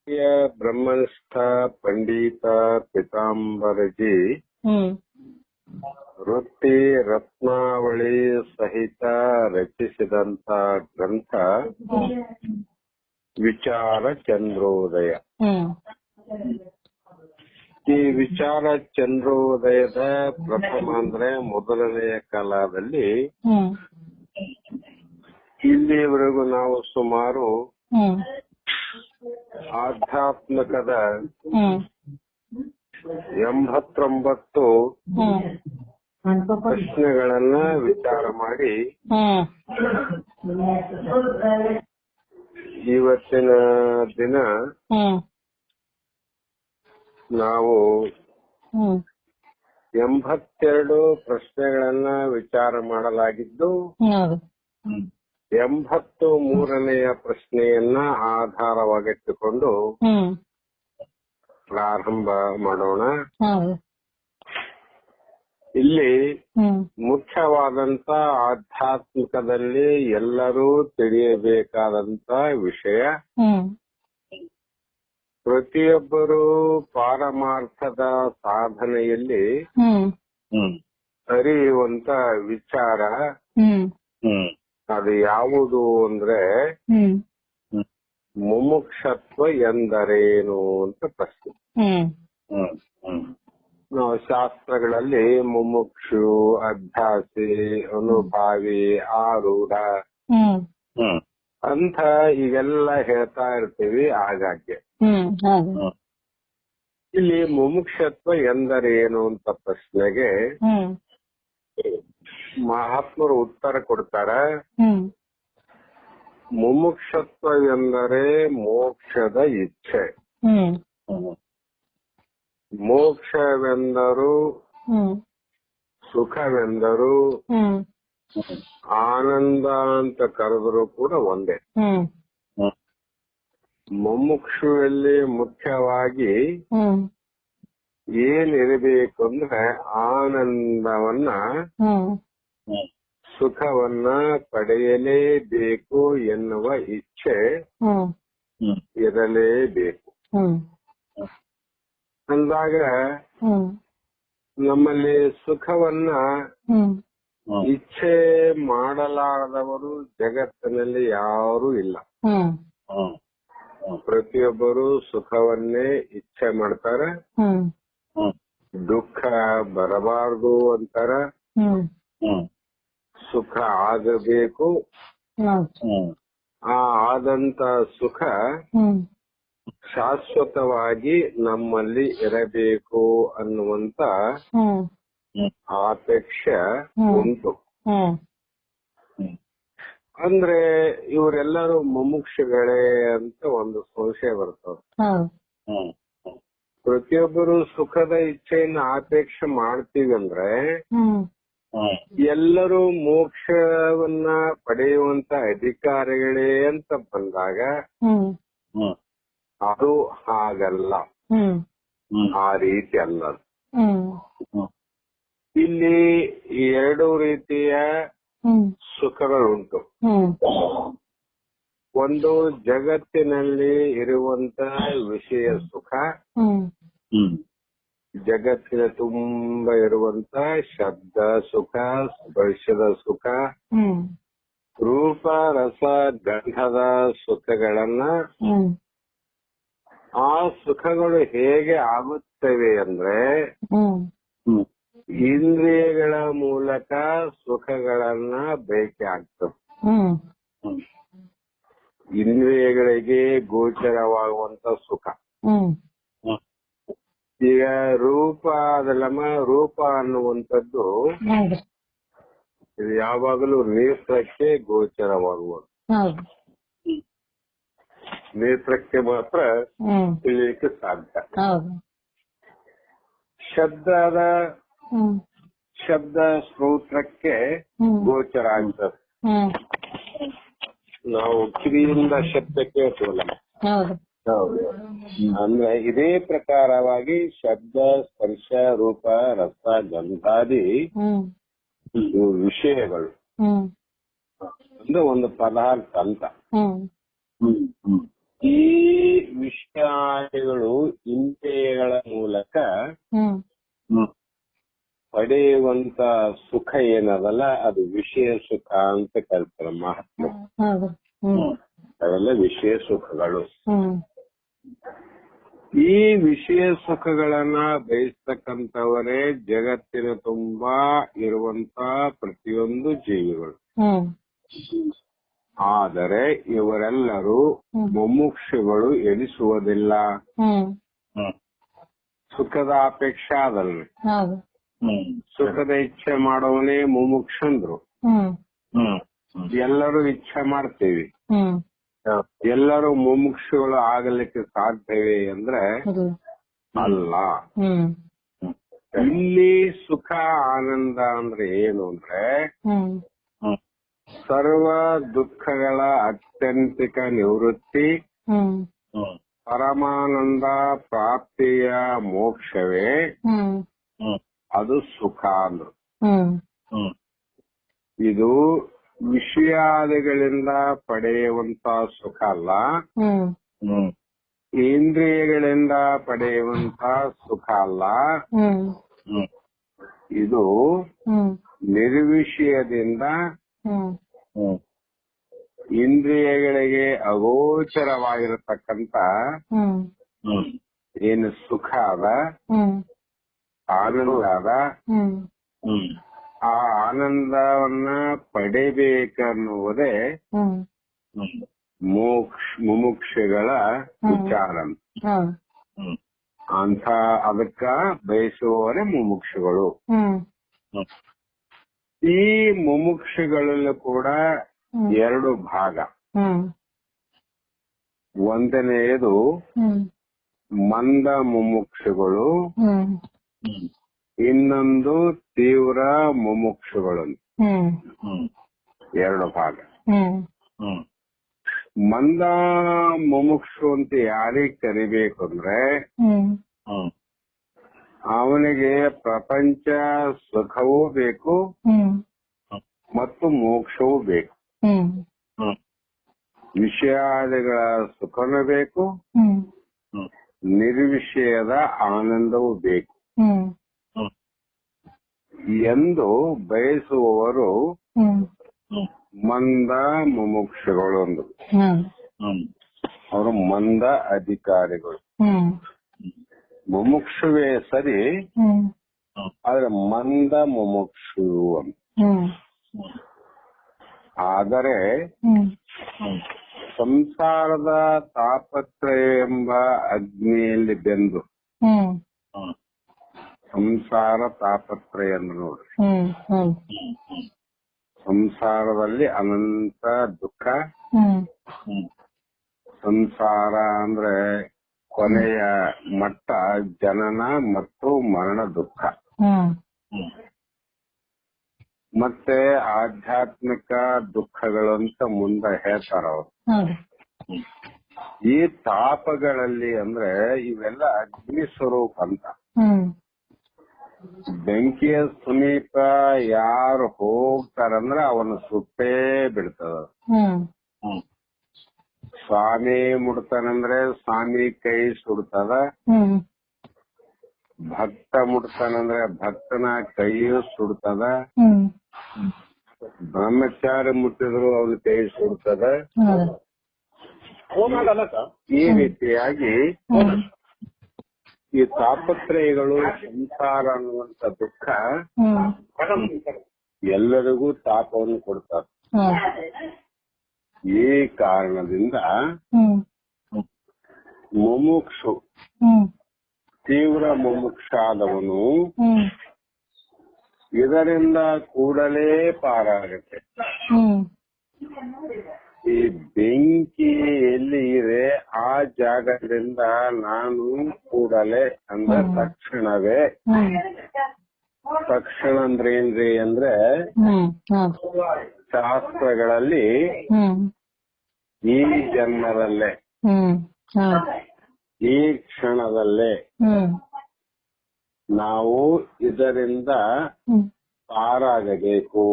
ಬ್ರಹ್ಮನಿಷ್ಠ ಪಂಡಿತ ಪಿತಾಂಬರಜಿ ವೃತ್ತಿ ರತ್ನಾವಳಿ ಸಹಿತ ರಚಿಸಿದಂತ ಗ್ರಂಥ ವಿಚಾರ ಚಂದ್ರೋದಯ. ಈ ವಿಚಾರ ಚಂದ್ರೋದಯದ ಪ್ರಥಮ ಅಂದ್ರೆ ಮೊದಲನೆಯ ಕಾಲದಲ್ಲಿ ಇಲ್ಲಿವರೆಗೂ ನಾವು ಸುಮಾರು ಆಧ್ಯಾತ್ಮಿಕದ 89 ಪ್ರಶ್ನೆಗಳನ್ನ ವಿಚಾರ ಮಾಡಿ ಇವತ್ತಿನ ದಿನ ನಾವು 82 ಪ್ರಶ್ನೆಗಳನ್ನ ವಿಚಾರ ಮಾಡಲಾಗಿದ್ದು 83ನೆಯ ಪ್ರಶ್ನೆಯನ್ನ ಆಧಾರವಾಗಿಟ್ಟುಕೊಂಡು ಪ್ರಾರಂಭ ಮಾಡೋಣ. ಇಲ್ಲಿ ಮುಖ್ಯವಾದಂತ ಆಧ್ಯಾತ್ಮಿಕದಲ್ಲಿ ಎಲ್ಲರೂ ತಿಳಿಯಬೇಕಾದಂತ ವಿಷಯ, ಪ್ರತಿಯೊಬ್ಬರು ಪಾರಮಾರ್ಥದ ಸಾಧನೆಯಲ್ಲಿ ಅರಿಯುವಂತ ವಿಚಾರ ಅದು ಯಾವುದು ಅಂದ್ರೆ ಮುಮುಕ್ಷತ್ವ ಎಂದರೇನು ಅಂತ ಪ್ರಶ್ನೆ. ನಾವು ಶಾಸ್ತ್ರಗಳಲ್ಲಿ ಮುಮುಕ್ಷು, ಅಭ್ಯಾಸಿ, ಅನುಭಾವಿ, ಆರೂಢ ಅಂತ ಈಗೆಲ್ಲ ಹೇಳ್ತಾ ಇರ್ತೀವಿ ಆಗಾಗ್ಗೆ. ಇಲ್ಲಿ ಮುಮುಕ್ಷತ್ವ ಎಂದರೇನು ಅಂತ ಪ್ರಶ್ನೆಗೆ ಮಹಾತ್ಮರು ಉತ್ತರ ಕೊಡ್ತಾರೆ. ಮುಮುಕ್ಷತ್ವ ಎಂದರೆ ಮೋಕ್ಷದ ಇಚ್ಛೆ. ಮೋಕ್ಷವೆಂದರು, ಸುಖವೆಂದರು, ಆನಂದ ಅಂತ ಕರೆದರೂ ಕೂಡ ಒಂದೇ. ಮುಮುಕ್ಷುವಲ್ಲಿ ಮುಖ್ಯವಾಗಿ ಏನಿರಬೇಕು ಅಂದ್ರೆ ಆನಂದವನ್ನ, ಸುಖವನ್ನ ಪಡೆಯಲೇಬೇಕು ಎನ್ನುವ ಇಚ್ಛೆ ಇರಲೇಬೇಕು. ಅಂದಾಗ ನಮ್ಮಲ್ಲಿ ಸುಖವನ್ನ ಇಚ್ಛೆ ಮಾಡಲಾರದವರು ಜಗತ್ತಿನಲ್ಲಿ ಯಾರೂ ಇಲ್ಲ. ಪ್ರತಿಯೊಬ್ಬರು ಸುಖವನ್ನೇ ಇಚ್ಛೆ ಮಾಡ್ತಾರೆ. ದುಃಖ ಬರಬಾರದು ಅಂತಾರ, ಸುಖ ಆಗಬೇಕು, ಆ ಆದಂತ ಸುಖ ಶಾಶ್ವತವಾಗಿ ನಮ್ಮಲ್ಲಿ ಇರಬೇಕು ಅನ್ನುವಂತ ಅಪೇಕ್ಷೆ ಉಂಟು. ಅಂದ್ರೆ ಇವರೆಲ್ಲರೂ ಮುಮುಕ್ಷುಗಳೇ ಅಂತ ಒಂದು ಸಂಶಯ ಬರ್ತದೆ. ಪ್ರತಿಯೊಬ್ಬರು ಸುಖದ ಇಚ್ಛೆಯನ್ನು ಅಪೇಕ್ಷೆ ಮಾಡ್ತೀವಿ ಅಂದ್ರೆ ಎಲ್ಲರೂ ಮೋಕ್ಷವನ್ನ ಪಡೆಯುವಂತ ಅಧಿಕಾರಿಗಳೇ ಅಂತ ಬಂದಾಗ ಅದು ಹಾಗಲ್ಲ, ಆ ರೀತಿ ಅಲ್ಲ. ಇಲ್ಲಿ 2 ರೀತಿಯ ಸುಖಗಳುಂಟು. ಒಂದು ಜಗತ್ತಿನಲ್ಲಿ ಇರುವಂತ ವಿಷಯ ಸುಖ, ಜಗತ್ತಿನ ತುಂಬ ಇರುವಂತ ಶಬ್ದ ಸುಖ, ಸ್ಪರ್ಶದ ಸುಖ, ರೂಪ ರಸ ಗಂಧದ ಸುಖಗಳನ್ನ ಆ ಸುಖಗಳು ಹೇಗೆ ಆಗುತ್ತವೆ ಅಂದ್ರೆ ಇಂದ್ರಿಯಗಳ ಮೂಲಕ ಸುಖಗಳನ್ನ ಬಯಕೆ ಆಗ್ತವೆ. ಇಂದ್ರಿಯಗಳಿಗೆ ಗೋಚರವಾಗುವಂತ ಸುಖ. ಈಗ ರೂಪ ರೂಪ ಅನ್ನುವಂಥದ್ದು ಇದು ಯಾವಾಗಲೂ ನೇತ್ರಕ್ಕೆ ಗೋಚರವಾಗುವುದು. ನೇತ್ರಕ್ಕೆ ಮಾತ್ರ ತಿಳಿಯಲಿಕ್ಕೆ ಸಾಧ್ಯ. ಶಬ್ದ ಶ್ರೋತ್ರಕ್ಕೆ ಗೋಚರ ಆಗ್ತದೆ. ನಾವು ಕಿವಿಯಿಂದ ಶಬ್ದಕ್ಕೆ ಕೇಳ್ತೀವಲ್ಲ, ಅಂದ್ರೆ ಇದೇ ಪ್ರಕಾರವಾಗಿ ಶಬ್ದ ಸ್ಪರ್ಶ ರೂಪ ರಸ ಗಂಧಾದಿ ವಿಷಯಗಳು ಅಂದ್ರೆ ಒಂದು ಪದಾರ್ಥ ಅಂತ. ಈ ವಿಷಯ ಪಡೆಯುವಂತ ಸುಖ ಏನದಲ್ಲ ಅದು ವಿಷಯ ಸುಖ ಅಂತ ಕರೀತಾರೆ ಮಹಾತ್ಮ. ಅವೆಲ್ಲ ವಿಷಯ ಸುಖಗಳು. ಈ ವಿಷಯ ಸುಖಗಳನ್ನ ಬಯಸ್ತಕ್ಕಂಥವರೇ ಜಗತ್ತಿನ ತುಂಬಾ ಇರುವಂತ ಪ್ರತಿಯೊಂದು ಜೀವಿಗಳು. ಆದರೆ ಇವರೆಲ್ಲರೂ ಮುಮುಕ್ಷುಗಳು ಎನಿಸುವುದಿಲ್ಲ. ಸುಖದ ಅಪೇಕ್ಷೆ ಅದಲ್ರಿ. ಸುಖದ ಇಚ್ಛೆ ಮಾಡೋವನೇ ಮುಮುಕ್ಷಂದ್ರು. ಎಲ್ಲರೂ ಇಚ್ಛೆ ಮಾಡ್ತೇವಿ. ಎಲ್ಲರೂ ಮುಮುಕ್ಷುಗಳು ಆಗಲಿಕ್ಕೆ ಸಾಧ್ಯವೇ ಅಂದ್ರೆ ಅಲ್ಲ. ಇಲ್ಲಿ ಸುಖ ಆನಂದ ಅಂದ್ರೆ ಏನು ಅಂದ್ರೆ ಸರ್ವ ದುಃಖಗಳ ಅತ್ಯಂತಿಕ ನಿವೃತ್ತಿ, ಪರಮಾನಂದ ಪ್ರಾಪ್ತಿಯ ಮೋಕ್ಷವೇ ಅದು ಸುಖ ಅಂದ್ರು. ಇದು ವಿಷಯಾದಿಗಳಿಂದ ಪಡೆಯುವಂತ ಸುಖ ಅಲ್ಲ, ಇಂದ್ರಿಯಗಳಿಂದ ಪಡೆಯುವಂತ ಸುಖ ಅಲ್ಲ. ಇದು ನಿರ್ವಿಷಯದಿಂದ ಇಂದ್ರಿಯಗಳಿಗೆ ಅಗೋಚರವಾಗಿರತಕ್ಕಂತ ಏನು ಸುಖ ಅದ, ಆನಂದ ಅದ, ಆ ಆನಂದವನ್ನ ಪಡೆಯಬೇಕನ್ನುವುದೇ ಮುಮುಕ್ಷುಗಳ ವಿಚಾರ. ಅಂತ ಅದಕ್ಕ ಬಯಸುವವರೇ ಮುಮುಕ್ಷುಗಳು. ಈ ಮುಮುಕ್ಷುಗಳಲ್ಲೂ ಕೂಡ ಎರಡು ಭಾಗ. ಒಂದನೆಯದು ಮಂದ ಮುಮುಕ್ಷುಗಳು, ಇನ್ನೊಂದು ತೀವ್ರ ಮುಮುಕ್ಷುಗಳು. ಎರಡು ಭಾಗ. ಮಂದ ಮುಮುಕ್ಷು ಅಂತ ಯಾರಿಗೆ ಕರಿಬೇಕು ಅಂದ್ರೆ ಅವನಿಗೆ ಪ್ರಪಂಚ ಸುಖವೂ ಬೇಕು ಮತ್ತು ಮೋಕ್ಷವೂ ಬೇಕು. ವಿಷಯಾದಿಗಳ ಸುಖನೂ ಬೇಕು, ನಿರ್ವಿಷಯದ ಆನಂದವೂ ಬೇಕು ಎಂದು ಬಯಸುವವರು ಮಂದ ಮುಮುಕ್ಷುಗಳು ಅಂದ್ರು. ಅವರು ಮಂದ ಅಧಿಕಾರಿಗಳು. ಮುಮುಕ್ಷುವೇ ಸರಿ, ಆದ್ರೆ ಮಂದ ಮುಮುಕ್ಷು ಅಂತ. ಆದರೆ ಸಂಸಾರದ ತಾಪತ್ರಯ ಎಂಬ ಅಗ್ನಿಯಲ್ಲಿ ಬೆಂದು, ಸಂಸಾರ ತಾಪತ್ರಯ ಅಂದ್ರೆ ನೋಡ್ರಿ, ಸಂಸಾರದಲ್ಲಿ ಅನಂತ ದುಃಖ. ಸಂಸಾರ ಅಂದ್ರೆ ಕೊನೆಯ ಮಟ್ಟ ಜನನ ಮತ್ತು ಮರಣ ದುಃಖ. ಮತ್ತೆ ಆಧ್ಯಾತ್ಮಿಕ ದುಃಖಗಳು ಅಂತ ಮುಂದೆ ಹೇಳ್ತಾರ ಅವರು. ಈ ತಾಪಗಳಲ್ಲಿ ಅಂದ್ರೆ ಇವೆಲ್ಲ ಅಗ್ನಿ ಸ್ವರೂಪ ಅಂತ. ಬೆಂಕಿಯ ಸಮೀಪ ಯಾರು ಹೋಗ್ತಾರಂದ್ರೆ ಅವನು ಸುಟ್ಟೇ ಬಿಡ್ತದ. ಸ್ವಾಮಿ ಮುಡ್ತಾನಂದ್ರೆ ಸ್ವಾಮಿ ಕೈ ಸುಡ್ತದ. ಭಕ್ತ ಮುಡ್ತಾನಂದ್ರೆ ಭಕ್ತನ ಕೈಯು ಸುಡ್ತದ. ಬ್ರಹ್ಮಚಾರಿ ಮುಟ್ಟಿದ್ರು ಅವ್ರ ಕೈ ಸುಡ್ತದ. ಈ ರೀತಿಯಾಗಿ ಈ ತಾಪತ್ರಯಗಳು, ಸಂಸಾರ ಅನ್ನುವಂತ ದುಃಖ ಎಲ್ಲರಿಗೂ ತಾಪವನ್ನು ಕೊಡ್ತಾರೆ. ಈ ಕಾರಣದಿಂದ ಮುಮುಕ್ಷು, ತೀವ್ರ ಮುಮುಕ್ಷಾದವನು ಇದರಿಂದ ಕೂಡಲೇ ಪಾರಾಗುತ್ತೆ. ಈ ಬೆಂಕಿ ಎಲ್ಲಿ ಇದೆ ಆ ಜಾಗದಿಂದ ನಾನು ಕೂಡಲೇ ಅಂದ್ರೆ ತಕ್ಷಣವೇ. ತಕ್ಷಣ ಅಂದ್ರೆ ಏನ್ರಿ ಅಂದ್ರೆ ಶಾಸ್ತ್ರಗಳಲ್ಲಿ ಈ ಜನ್ಮದಲ್ಲೇ, ಈ ಕ್ಷಣದಲ್ಲೇ ನಾವು ಇದರಿಂದ ಪಾರಾಗಬೇಕು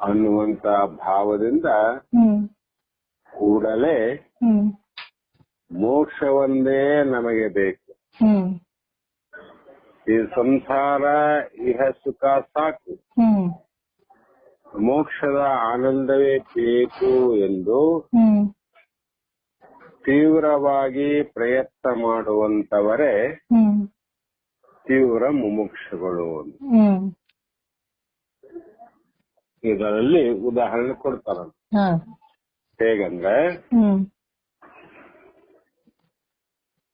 ಅನ್ನುವಂತ ಭಾವದಿಂದ ಕೂಡಲೇ ಮೋಕ್ಷವೊಂದೇ ನಮಗೆ ಬೇಕು. ಈ ಸಂಸಾರ ಇಹ ಸುಖ ಸಾಕು, ಮೋಕ್ಷದ ಆನಂದವೇ ಬೇಕು ಎಂದು ತೀವ್ರವಾಗಿ ಪ್ರಯತ್ನ ಮಾಡುವಂತವರೇ ತೀವ್ರ ಮುಮುಕ್ಷುಗಳು. ಇದರಲ್ಲಿ ಉದಾಹರಣೆ ಕೊಡ್ತಾರ. ಹೇಗಂದ್ರೆ,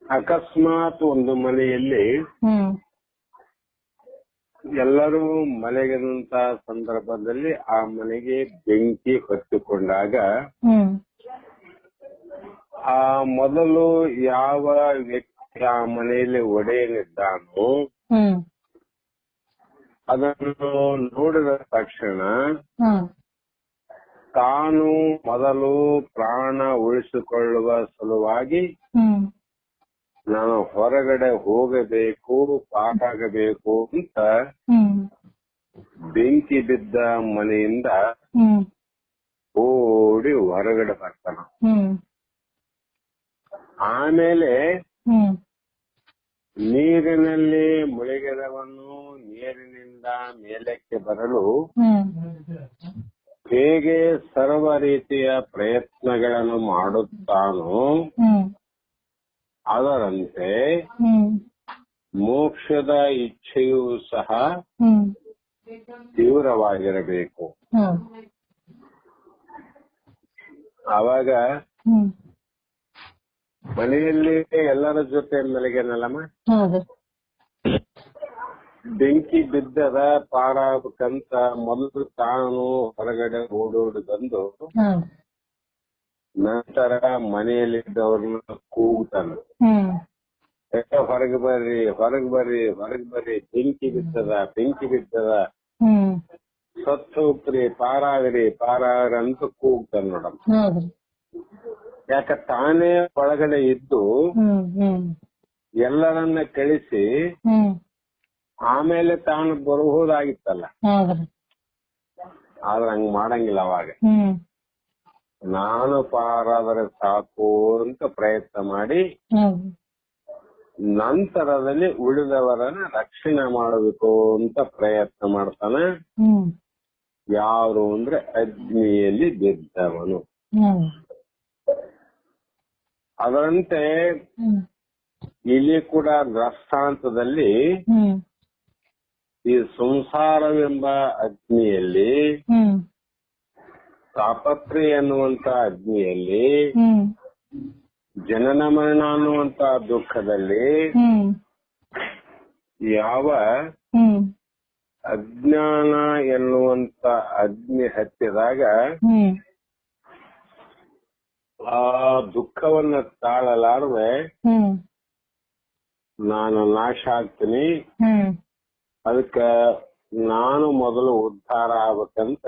ಅಕಸ್ಮಾತ್ ಒಂದು ಮನೆಯಲ್ಲಿ ಎಲ್ಲರೂ ಮಲಗಿದಂತ ಸಂದರ್ಭದಲ್ಲಿ ಆ ಮನೆಗೆ ಬೆಂಕಿ ಹೊತ್ತಿಕೊಂಡಾಗ ಆ ಮೊದಲು ಯಾವ ವ್ಯಕ್ತಿ ಆ ಮನೆಯಲ್ಲಿ ಒಡೆಯನಿದ್ದಾನೋ ಅದನ್ನು ನೋಡಿದ ತಕ್ಷಣ ತಾನು ಮೊದಲು ಪ್ರಾಣ ಉಳಿಸಿಕೊಳ್ಳುವ ಸಲುವಾಗಿ ನಾನು ಹೊರಗಡೆ ಹೋಗಬೇಕು, ಪಾರಾಗಬೇಕು ಅಂತ ಬೆಂಕಿ ಬಿದ್ದ ಮನೆಯಿಂದ ಓಡಿ ಹೊರಗಡೆ ಬರ್ತಾನ. ಆಮೇಲೆ ನೀರಿನಲ್ಲಿ ಮುಳುಗಿದವನು ನೀರಿನಿಂದ ಮೇಲಕ್ಕೆ ಬರಲು ಹೇಗೆ ಸರ್ವ ರೀತಿಯ ಪ್ರಯತ್ನಗಳನ್ನು ಮಾಡುತ್ತಾನೋ ಅದರಂತೆ ಮೋಕ್ಷದ ಇಚ್ಛೆಯೂ ಸಹ ತೀವ್ರವಾಗಿರಬೇಕು. ಆವಾಗ ಮನೆಯಲ್ಲಿ ಎಲ್ಲರ ಜೊತೆ ಮಲಗಿನಲ್ಲಮ್ಮ, ಬೆಂಕಿ ಬಿದ್ದದ ಪಾರಾಗಬೇಕಂತ ಮೊದಲು ತಾನು ಹೊರಗಡೆ ಓಡೋಡಿ ಬಂದು ನಂತರ ಮನೆಯಲ್ಲಿದ್ದವ್ರನ್ನ ಕೂಗ್ತಾನೆ, ಹೊರಗೆ ಬರ್ರಿ, ಹೊರಗೆ ಬರ್ರಿ, ಹೊರಗೆ ಬರ್ರಿ, ಬೆಂಕಿ ಬಿದ್ದದ, ಬೆಂಕಿ ಬಿದ್ದದ, ಸತ್ತು ಹೋಗ್ರಿ, ಪಾರಾಗ್ರಿ, ಪಾರಾಗ್ರಿ ಅಂತ ಕೂಗ್ತಾನೆ ನೋಡಮ್ಮ. ಯಾಕ ತಾನೇ ಒಳಗಡೆ ಇದ್ದು ಎಲ್ಲರನ್ನ ಕಳಿಸಿ ಆಮೇಲೆ ತಾನು ಬರಬಹುದಾಗಿತ್ತಲ್ಲ, ಆದ್ರೆ ಹಂಗ್ ಮಾಡಂಗಿಲ್ಲ. ಅವಾಗ ನಾನು ಪಾರಾದರೆ ಸಾಕು ಅಂತ ಪ್ರಯತ್ನ ಮಾಡಿ ನಂತರದಲ್ಲಿ ಉಳಿದವರನ್ನ ರಕ್ಷಣೆ ಮಾಡಬೇಕು ಅಂತ ಪ್ರಯತ್ನ ಮಾಡ್ತಾನೆ. ಯಾರು ಅಂದ್ರೆ ಅಗ್ನಿಯಲ್ಲಿ ಬಿದ್ದವನು. ಅದರಂತೆ ಇಲ್ಲಿ ಕೂಡ ದೃಷ್ಟಾಂತದಲ್ಲಿ ಈ ಸಂಸಾರವೆಂಬ ಅಗ್ನಿಯಲ್ಲಿ, ತಾಪತ್ರೆ ಎನ್ನುವಂತ ಅಗ್ನಿಯಲ್ಲಿ, ಜನನ ಮರಣ ಅನ್ನುವಂತ ದುಃಖದಲ್ಲಿ ಯಾವ ಅಜ್ಞಾನ ಎನ್ನುವಂತ ಅಗ್ನಿ ಹತ್ತಿದಾಗ ಆ ದುಃಖವನ್ನ ತಾಳಲಾರದೆ ನಾನು ನಾಶ ಆಗ್ತೀನಿ, ಅದಕ್ಕ ನಾನು ಮೊದಲು ಉದ್ಧಾರ ಆಗ್ಬೇಕಂತ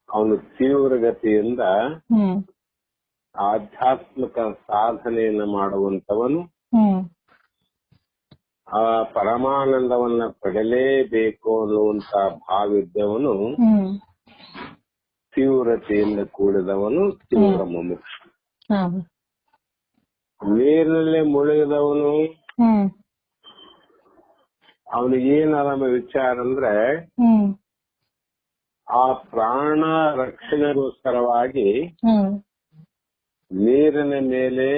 ಅವನು ತೀವ್ರಗತಿಯಿಂದ ಆಧ್ಯಾತ್ಮಿಕ ಸಾಧನೆಯನ್ನ ಮಾಡುವಂತವನು ಆ ಪರಮಾನಂದವನ್ನ ಪಡೆಯಲೇಬೇಕು ಅನ್ನುವಂತ ಭಾವಿದ್ದವನು ತೀವ್ರತೆಯಿಂದ ಕೂಡಿದವನು ತೀವ್ರ ಮುಮುಕ್ಷು. ನೀರಿನಲ್ಲಿ ಮುಳುಗಿದವನು ಅವನಿಗೇನಾರ ವಿಚಾರ ಅಂದ್ರೆ ಆ ಪ್ರಾಣ ರಕ್ಷಣೆಗೋಸ್ಕರವಾಗಿ ನೀರಿನ ಮೇಲೆ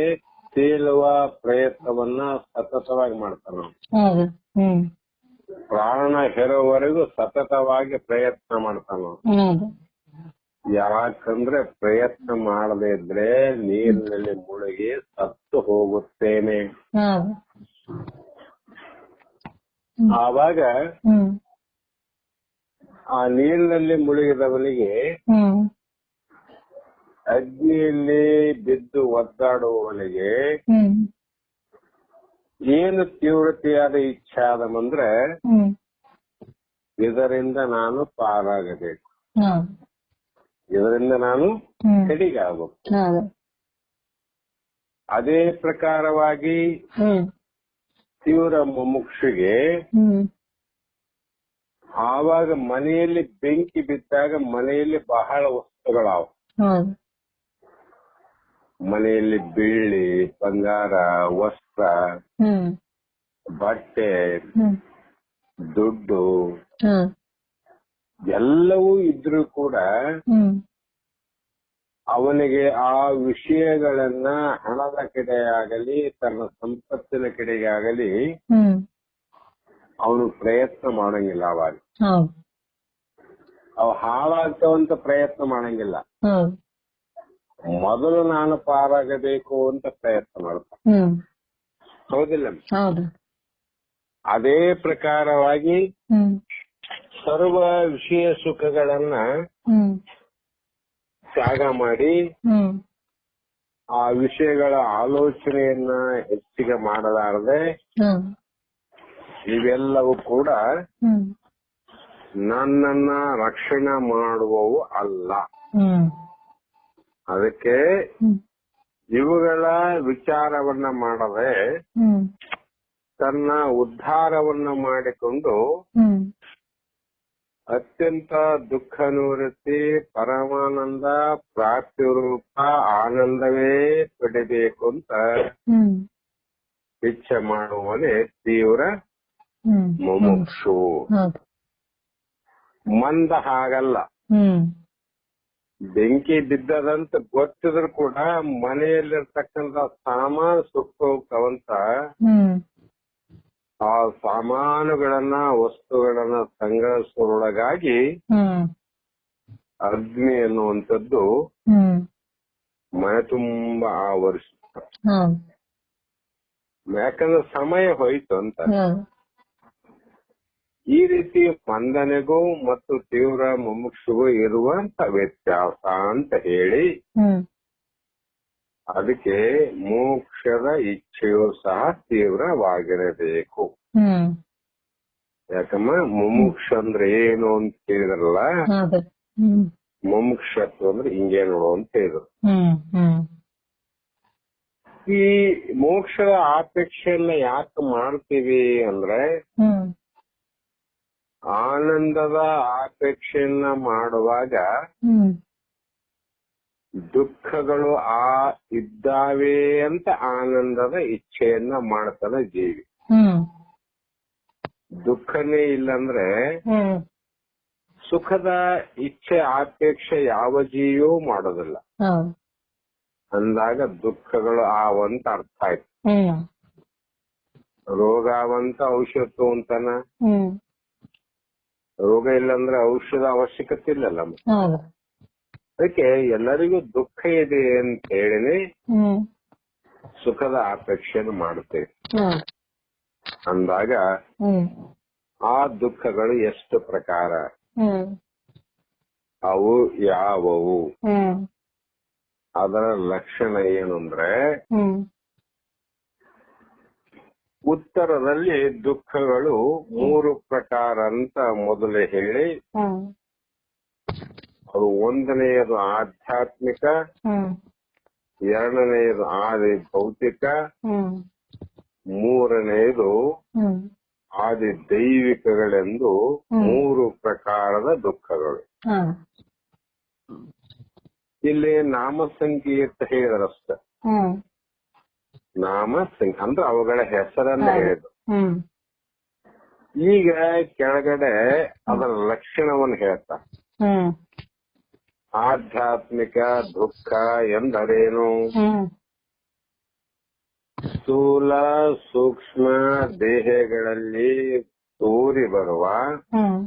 ತೇಲುವ ಪ್ರಯತ್ನವನ್ನ ಸತತವಾಗಿ ಮಾಡ್ತಾನ. ಪ್ರಾಣ ಹೆರೋವರೆಗೂ ಸತತವಾಗಿ ಪ್ರಯತ್ನ ಮಾಡ್ತಾನ. ಯಾಕಂದ್ರೆ ಪ್ರಯತ್ನ ಮಾಡದೇ ಇದ್ರೆ ನೀರಿನಲ್ಲಿ ಮುಳುಗಿ ಸತ್ತು ಹೋಗುತ್ತೇನೆ. ಆವಾಗ ಆ ನೀರಿನಲ್ಲಿ ಮುಳುಗಿದವನಿಗೆ ಅಗ್ನಿಯಲ್ಲಿ ಬಿದ್ದು ಒದ್ದಾಡುವವನಿಗೆ ಏನು ತೀವ್ರತೆಯಾದ ಇಚ್ಛೆ ಆದಮಂದ್ರೆ ಇದರಿಂದ ನಾನು ಪಾರಾಗಬೇಕು, ಇದರಿಂದ ನಾನು ಕಡಿಗಾಗಬೇಕು. ಅದೇ ಪ್ರಕಾರವಾಗಿ ತೀವ್ರ ಮುಮುಕ್ಷಿಗೆ ಆವಾಗ ಮನೆಯಲ್ಲಿ ಬೆಂಕಿ ಬಿದ್ದಾಗ ಮನೆಯಲ್ಲಿ ಬಹಳ ವಸ್ತುಗಳಾವ. ಮನೆಯಲ್ಲಿ ಬೆಳ್ಳಿ, ಬಂಗಾರ, ವಸ್ತ್ರ, ಬಟ್ಟೆ, ಹ್ಮ್ ದುಡ್ಡು ಹ್ಮ್ ಎಲ್ಲವೂ ಇದ್ರೂ ಕೂಡ ಹ್ಮ್ ಅವನಿಗೆ ಆ ವಿಷಯಗಳನ್ನ ಹಣದ ಕಡೆಯಾಗಲಿ ತನ್ನ ಸಂಪತ್ತಿನ ಕಡೆಗೆ ಆಗಲಿ ಹ್ಮ್ ಅವನು ಪ್ರಯತ್ನ ಮಾಡಂಗಿಲ್ಲ. ಅವಾಗ ಹೌದು ಅವು ಹಾಳಾಗ್ತವಂತ ಪ್ರಯತ್ನ ಮಾಡಂಗಿಲ್ಲ. ಹೌದು ಮೊದಲು ನಾನು ಪಾರಾಗಬೇಕು ಅಂತ ಪ್ರಯತ್ನ ಮಾಡ್ತಾನೆ. ಹ್ಮ್ ಹೌದಿಲ್ಲ? ಹೌದು ಅದೇ ಪ್ರಕಾರವಾಗಿ ಹ್ಮ್ ಸರ್ವ ವಿಷಯ ಸುಖಗಳನ್ನ ಹ್ಮ್ ತ್ಯಾಗ ಮಾಡಿ ಹ್ಮ್ ಆ ವಿಷಯಗಳ ಆಲೋಚನೆಯನ್ನ ಹೆಚ್ಚಿಗೆ ಮಾಡಲಾರದೆ ಹ್ಮ್ ಇವೆಲ್ಲವೂ ಕೂಡ ಹ್ಮ್ ನನ್ನನ್ನ ರಕ್ಷಣೆ ಮಾಡುವವು ಅಲ್ಲ. ಹ್ಮ್ ಅದಕ್ಕೆ ಹ್ಮ್ ಇವುಗಳ ವಿಚಾರವನ್ನ ಮಾಡದೆ ಹ್ಮ್ ತನ್ನ ಉದ್ಧಾರವನ್ನ ಮಾಡಿಕೊಂಡು ಹ್ಮ್ ಅತ್ಯಂತ ದುಃಖ ನಿವೃತ್ತಿ ಪರಮಾನಂದ ಪ್ರಾಪ್ತಿ ರೂಪ ಆನಂದವೇ ಪಡೆಯಬೇಕು ಅಂತ ಹ್ಮ್ ಇಚ್ಛೆ ಮಾಡುವನೇ ತೀವ್ರ ಹ್ಮ್ ಮುಮುಕ್ಷು. ಹೌದು ಮಂದ ಹಾಗಲ್ಲ. ಹ್ಮ್ ಬೆಂಕಿ ಬಿದ್ದದಂತ ಗೊತ್ತಿದ್ರು ಕೂಡ ಮನೆಯಲ್ಲಿರ್ತಕ್ಕಂಥ ಸಾಮಾನು ಸುಟ್ಟು ಹೋಗ್ತಾವಂತ ಹ್ಮ್ ಆ ಸಾಮಾನುಗಳನ್ನ ವಸ್ತುಗಳನ್ನ ಸಂಗ್ರಹಿಸುವುದರೊಳಗಾಗಿ ಹ್ಮ್ ಅಗ್ನಿ ಎನ್ನುವಂಥದ್ದು ಹ್ಮ್ ಮನೆ ತುಂಬಾ ಆವರಿಸುತ್ತೆ. ಹೌದು ಯಾಕಂದ್ರೆ ಸಮಯ ಹೋಯ್ತು ಅಂತ. ಹೌದು ಈ ರೀತಿ ಮಂದನೆಗೂ ಮತ್ತು ತೀವ್ರ ಮುಮುಕ್ಷುಗೂ ಇರುವಂತ ವ್ಯತ್ಯಾಸ ಅಂತ ಹೇಳಿ ಹ್ಮ್ ಅದಕ್ಕೆ ಮೋಕ್ಷದ ಇಚ್ಛೆಯೂ ಸಹ ತೀವ್ರವಾಗಿರಬೇಕು. ಹ್ಮ್ ಯಾಕಮ್ಮ ಮುಮುಕ್ಷ ಅಂದ್ರೆ ಏನು ಅಂತ ಹೇಳಿದ್ರಲ್ಲ, ಹೌದು ಹ್ಮ್ ಮುಮುಕ್ಷತ್ವ ಅಂದ್ರೆ ಹಿಂಗೆ ನೋಡು ಅಂತ ಹೇಳಿದ್ರು. ಹ್ಮ್ ಹ್ಮ್ ಈ ಮೋಕ್ಷದ ಅಪೇಕ್ಷೆಯನ್ನ ಯಾಕೆ ಮಾಡ್ತೀವಿ ಅಂದ್ರೆ ಹ್ಮ್ ಆನಂದದ ಅಪೇಕ್ಷೆಯನ್ನ ಮಾಡುವಾಗ ಹ್ಮ್ ದುಃಖಗಳು ಇದ್ದಾವೆ ಅಂತ ಆನಂದದ ಇಚ್ಛೆಯನ್ನ ಮಾಡ್ತಾನೆ ಜೀವಿ. ಹ್ಮ್ ದುಃಖನೇ ಇಲ್ಲಂದ್ರೆ ಹ್ಮ್ ಸುಖದ ಇಚ್ಛೆ ಅಪೇಕ್ಷೆ ಯಾವ ಜೀವಿಯೂ ಮಾಡೋದಿಲ್ಲ. ಹೌದು ಅಂದಾಗ ದುಃಖಗಳು ಆವಂತ ಅರ್ಥ ಆಯ್ತು. ಹ್ಮ್ ರೋಗ ಅವಂತ ಔಷಧ ತಗೊಂತಾನ. ಹ್ಮ್ ರೋಗ ಇಲ್ಲಂದ್ರೆ ಔಷಧ ಅವಶ್ಯಕತೆ ಇಲ್ಲಲ್ಲ. ಹೌದು ಅದಕ್ಕೆ ಎಲ್ಲರಿಗೂ ದುಃಖ ಇದೆ ಅಂತ ಹೇಳಿನೇ ಹ್ಮ್ ಸುಖದ ಅಪೇಕ್ಷೆಯನ್ನು ಮಾಡುತ್ತೇವೆ. ಹೌದು ಅಂದಾಗ ಹ್ಮ್ ಆ ದುಃಖಗಳು ಎಷ್ಟು ಪ್ರಕಾರ, ಹ್ಮ್ ಅವು ಯಾವುವು, ಹ್ಮ್ ಅದರ ಲಕ್ಷಣ ಏನು ಅಂದ್ರೆ ಹ್ಮ್ ಉತ್ತರದಲ್ಲಿ ದುಃಖಗಳು 3 ಪ್ರಕಾರ ಅಂತ ಮೊದಲೇ ಹೇಳಿ, ಹ್ಮ್ ಅದು ಒಂದನೆಯದು ಆಧ್ಯಾತ್ಮಿಕ, ಹ್ಮ್ ಎರಡನೆಯದು ಆದಿ ಭೌತಿಕ, ಹ್ಮ್ ಮೂರನೆಯದು ಹ್ಮ್ ಆದಿ ದೈವಿಕಗಳೆಂದು 3 ಪ್ರಕಾರದ ದುಃಖಗಳು. ಹ್ಮ್ ಇಲ್ಲಿ ನಾಮ ಸಂಕೀರ್ತ ಹೇಳಿದ್ರಷ್ಟೆ. ಹ್ಮ್ ನಾಮ ಅಂದ್ರೆ ಅವುಗಳ ಹೆಸರನ್ನ ಹೇಳಿದ್ರು. ಹ್ಮ್ ಈಗ ಕೆಳಗಡೆ ಅದರ ಲಕ್ಷಣವನ್ನು ಹೇಳ್ತಾ, ಹ್ಮ್ ಆಧ್ಯಾತ್ಮಿಕ ದುಃಖ ಎಂದರೇನು? ಹ್ಮ್ ಸ್ಥೂಲ ಸೂಕ್ಷ್ಮ ದೇಹಗಳಲ್ಲಿ ತೋರಿ ಬರುವ ಹ್ಮ್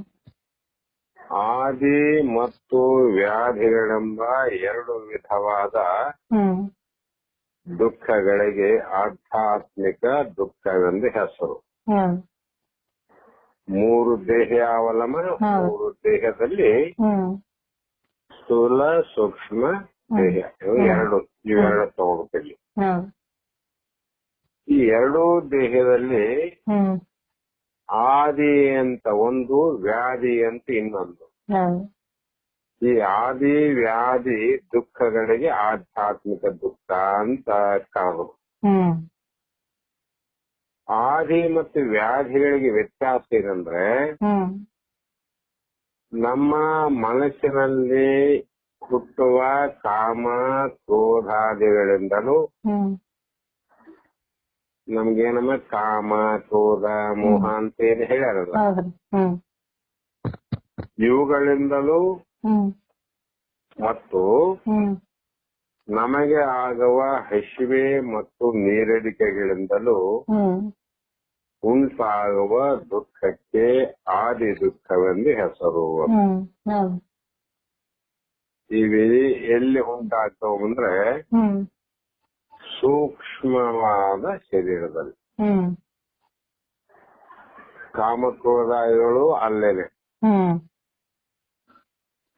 ಆದಿ ಮತ್ತು ವ್ಯಾಧಿಗಳೆಂಬ 2 ವಿಧವಾದ ಹ್ಮ್ ದುಃಖಗಳಿಗೆ ಆಧ್ಯಾತ್ಮಿಕ ದುಃಖವೆಂದು ಹೆಸರು. ಹ್ಮ್ 3 ದೇಹ ಅವಲಂಬ, 3 ದೇಹದಲ್ಲಿ ಹ್ಮ್ ಸ್ಥೂಲ ಸೂಕ್ಷ್ಮ ದೇಹ ಇವೆರಡು ತಗೋಬೇಕಿಲ್ಲಿ. ಹ್ಮ್ ಈ 2 ದೇಹದಲ್ಲಿ ಹ್ಮ್ ಆದಿ ಅಂತ ಒಂದು, ವ್ಯಾಧಿ ಅಂತ ಇನ್ನೊಂದು. ಹ್ಮ್ ಈ ಆದಿ ವ್ಯಾಧಿ ದುಃಖಗಳಿಗೆ ಆಧ್ಯಾತ್ಮಿಕ ದುಃಖ ಅಂತ ಕಾಣು. ಹ್ಮ್ ಆದಿ ಮತ್ತು ವ್ಯಾಧಿಗಳಿಗೆ ವ್ಯತ್ಯಾಸ ಏನಂದ್ರೆ ಹ್ಮ್ ನಮ್ಮ ಮನಸ್ಸಿನಲ್ಲಿ ಹುಟ್ಟುವ ಕಾಮ ಕ್ರೋಧಾದಿಗಳಿಂದಲೂ ಹ್ಮ್ ನಮ್ಗೇನಮ್ಮ ಕಾಮ ಕ್ರೋಧ ಮೋಹ ಅಂತ ಏನ್ ಹೇಳ್ಯಾರಲ್ಲ, ಹೌದ್ರಿ. ಹ್ಮ್ ಇವುಗಳಿಂದಲೂ ಹ್ಮ್ ಮತ್ತು ಹ್ಮ್ ನಮಗೆ ಆಗುವ ಹಸಿವೆ ಮತ್ತು ನೀರಡಿಕೆಗಳಿಂದಲೂ ಹ್ಮ್ ಉಂಟಾಗುವ ದುಃಖಕ್ಕೆ ಆದಿ ದುಃಖವೆಂದು ಹೆಸರು. ಹ್ಮ್ ಹೌದು. ಇವು ಎಲ್ಲಿ ಉಂಟಾಗ್ತಾವ ಅಂದ್ರೆ ಹ್ಮ್ ಸೂಕ್ಷ್ಮವಾದ ಶರೀರದಲ್ಲಿ. ಹ್ಮ್ ಕಾಮಕ್ರೋಧಗಳು ಅಲ್ಲೇನೆ. ಹ್ಮ್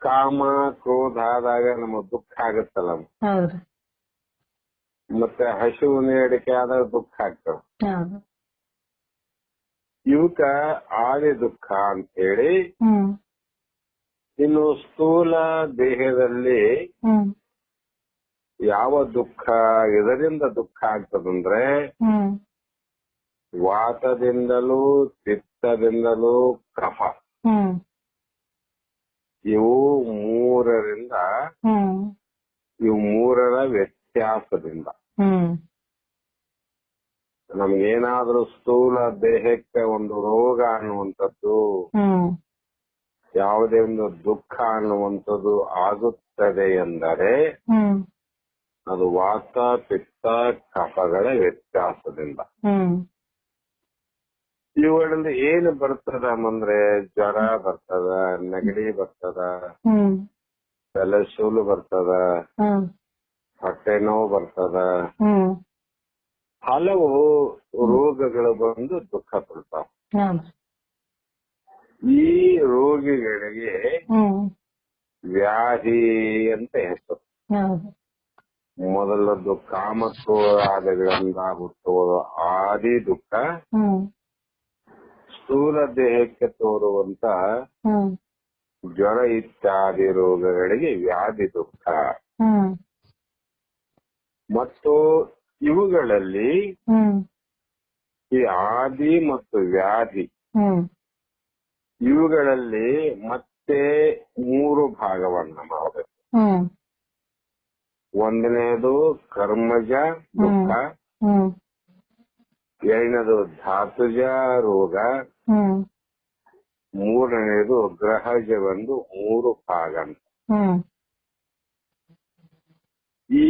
ಕಾಮ ಕ್ರೋಧ ಆದಾಗ ನಮಗ್ ದುಃಖ ಆಗುತ್ತಲ್ಲ, ಹೌದ್ರಿ. ಮತ್ತೆ ಹಸಿವು ನೀಡಿಕೆ ಆದಾಗ ದುಃಖ ಆಗ್ತವೆ. ಹೌದು. ಇವಕ್ಕ ಆದಿ ದುಃಖ ಅಂತ ಹೇಳಿ. ಹ್ಮ್ ಇನ್ನು ಸ್ಥೂಲ ದೇಹದಲ್ಲಿ ಹ್ಮ್ ಯಾವ ದುಃಖ ಇದರಿಂದ ದುಃಖ ಆಗ್ತದಂದ್ರೆ ಹ್ಮ್ ವಾತದಿಂದಲೂ ಪಿತ್ತದಿಂದಲೂ ಕಫ, ಹ್ಮ್ ಇವು ಮೂರರಿಂದ ಹ್ಮ್ ಇವು ಮೂರರ ವ್ಯತ್ಯಾಸದಿಂದ ಹ್ಮ್ ನಮ್ಗೇನಾದ್ರೂ ಸ್ಥೂಲ ದೇಹಕ್ಕೆ ಒಂದು ರೋಗ ಅನ್ನುವಂಥದ್ದು, ಹ್ಮ್ ಯಾವುದೇ ಒಂದು ದುಃಖ ಅನ್ನುವಂಥದ್ದು ಆಗುತ್ತದೆ ಎಂದರೆ ಹ್ಮ್ ಅದು ವಾತ ಪಿತ್ತ ಕಫಗಳ ವ್ಯತ್ಯಾಸದಿಂದ. ಹ್ಮ್ ಇವುಗಳಲ್ಲಿ ಏನು ಬರ್ತದ ಅಂದ್ರೆ ಜ್ವರ ಬರ್ತದ, ನೆಗಡಿ ಬರ್ತದ, ಹ್ಮ್ ತಲೆ ಸೂಲು ಬರ್ತದ, ಹ್ಮ್ ಹೊಟ್ಟೆ ನೋವು ಬರ್ತದ, ಹ್ಮ್ ಹಲವು ರೋಗಗಳು ಬಂದು ದುಃಖ ಪಡ್ತಾವ. ಹೌದು. ಈ ರೋಗಿಗಳಿಗೆ ಹ್ಮ್ ವ್ಯಾಧಿ ಅಂತ ಹೆಸರು. ಹೌದು. ಮೊದಲದ್ದು ಕಾಮಕ್ರೋಧಾದಿಗಳಿಂದ ಹುಟ್ಟುವ ಆದಿ ದುಃಖ, ಹ್ಮ್ ಸ್ಥೂಲ ದೇಹಕ್ಕೆ ತೋರುವಂತ ಹ್ಮ್ ಜ್ವರ ಇತ್ಯಾದಿ ರೋಗಗಳಿಗೆ ವ್ಯಾಧಿ ದುಃಖ. ಹ್ಮ್ ಮತ್ತು ಇವುಗಳಲ್ಲಿ ಹ್ಮ್ ಈ ಆದಿ ಮತ್ತು ವ್ಯಾಧಿ ಹ್ಮ್ ಇವುಗಳಲ್ಲಿ ಮತ್ತೆ ಮೂರು ಭಾಗವನ್ನ ಮಾಡಬೇಕು. ಹ್ಮ್ ಒಂದನೇದು ಕರ್ಮಜ ದುಃಖ, ಹ್ಮ್ ಎರಡನೇದು ಧಾತುಜ ರೋಗ, ಹ್ಮ್ ಮೂರನೇದು ಗ್ರಹಜವೆಂದು ಮೂರು ಭಾಗ ಅಂತ. ಹ್ಮ್ ಈ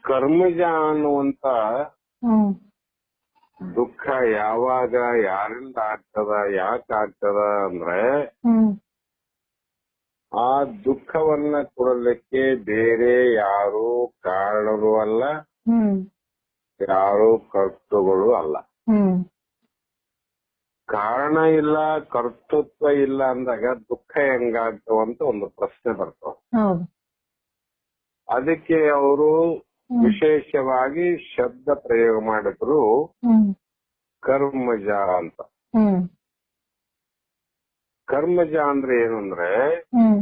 ಕರ್ಮಜ ಅನ್ನುವಂತ ಹ್ಮ್ ದುಃಖ ಯಾವಾಗ ಯಾರಿಂದ ಆಗ್ತದ, ಯಾಕೆ ಆಗ್ತದ ಅಂದ್ರೆ ಹ್ಮ್ ಆ ದುಃಖವನ್ನ ಕೊಡಲಿಕ್ಕೆ ಬೇರೆ ಯಾರು ಕಾರಣರು ಅಲ್ಲ, ಹ್ಮ್ ಯಾರು ಕರ್ತೃಗಳು ಅಲ್ಲ. ಹ್ಮ್ ಕಾರಣ ಇಲ್ಲ, ಕರ್ತೃತ್ವ ಇಲ್ಲ ಅಂದಾಗ ದುಃಖ ಹೆಂಗಾಗ್ತವಂತ ಒಂದು ಪ್ರಶ್ನೆ ಬರ್ತಾವ. ಹೌದು. ಅದಕ್ಕೆ ಅವರು ವಿಶೇಷವಾಗಿ ಶಬ್ದ ಪ್ರಯೋಗ ಮಾಡಿದ್ರು ಹ್ಮ್ ಕರ್ಮಜ ಅಂತ. ಹ್ಮ್ ಕರ್ಮಜ ಅಂದ್ರೆ ಏನು ಅಂದ್ರೆ ಹ್ಮ್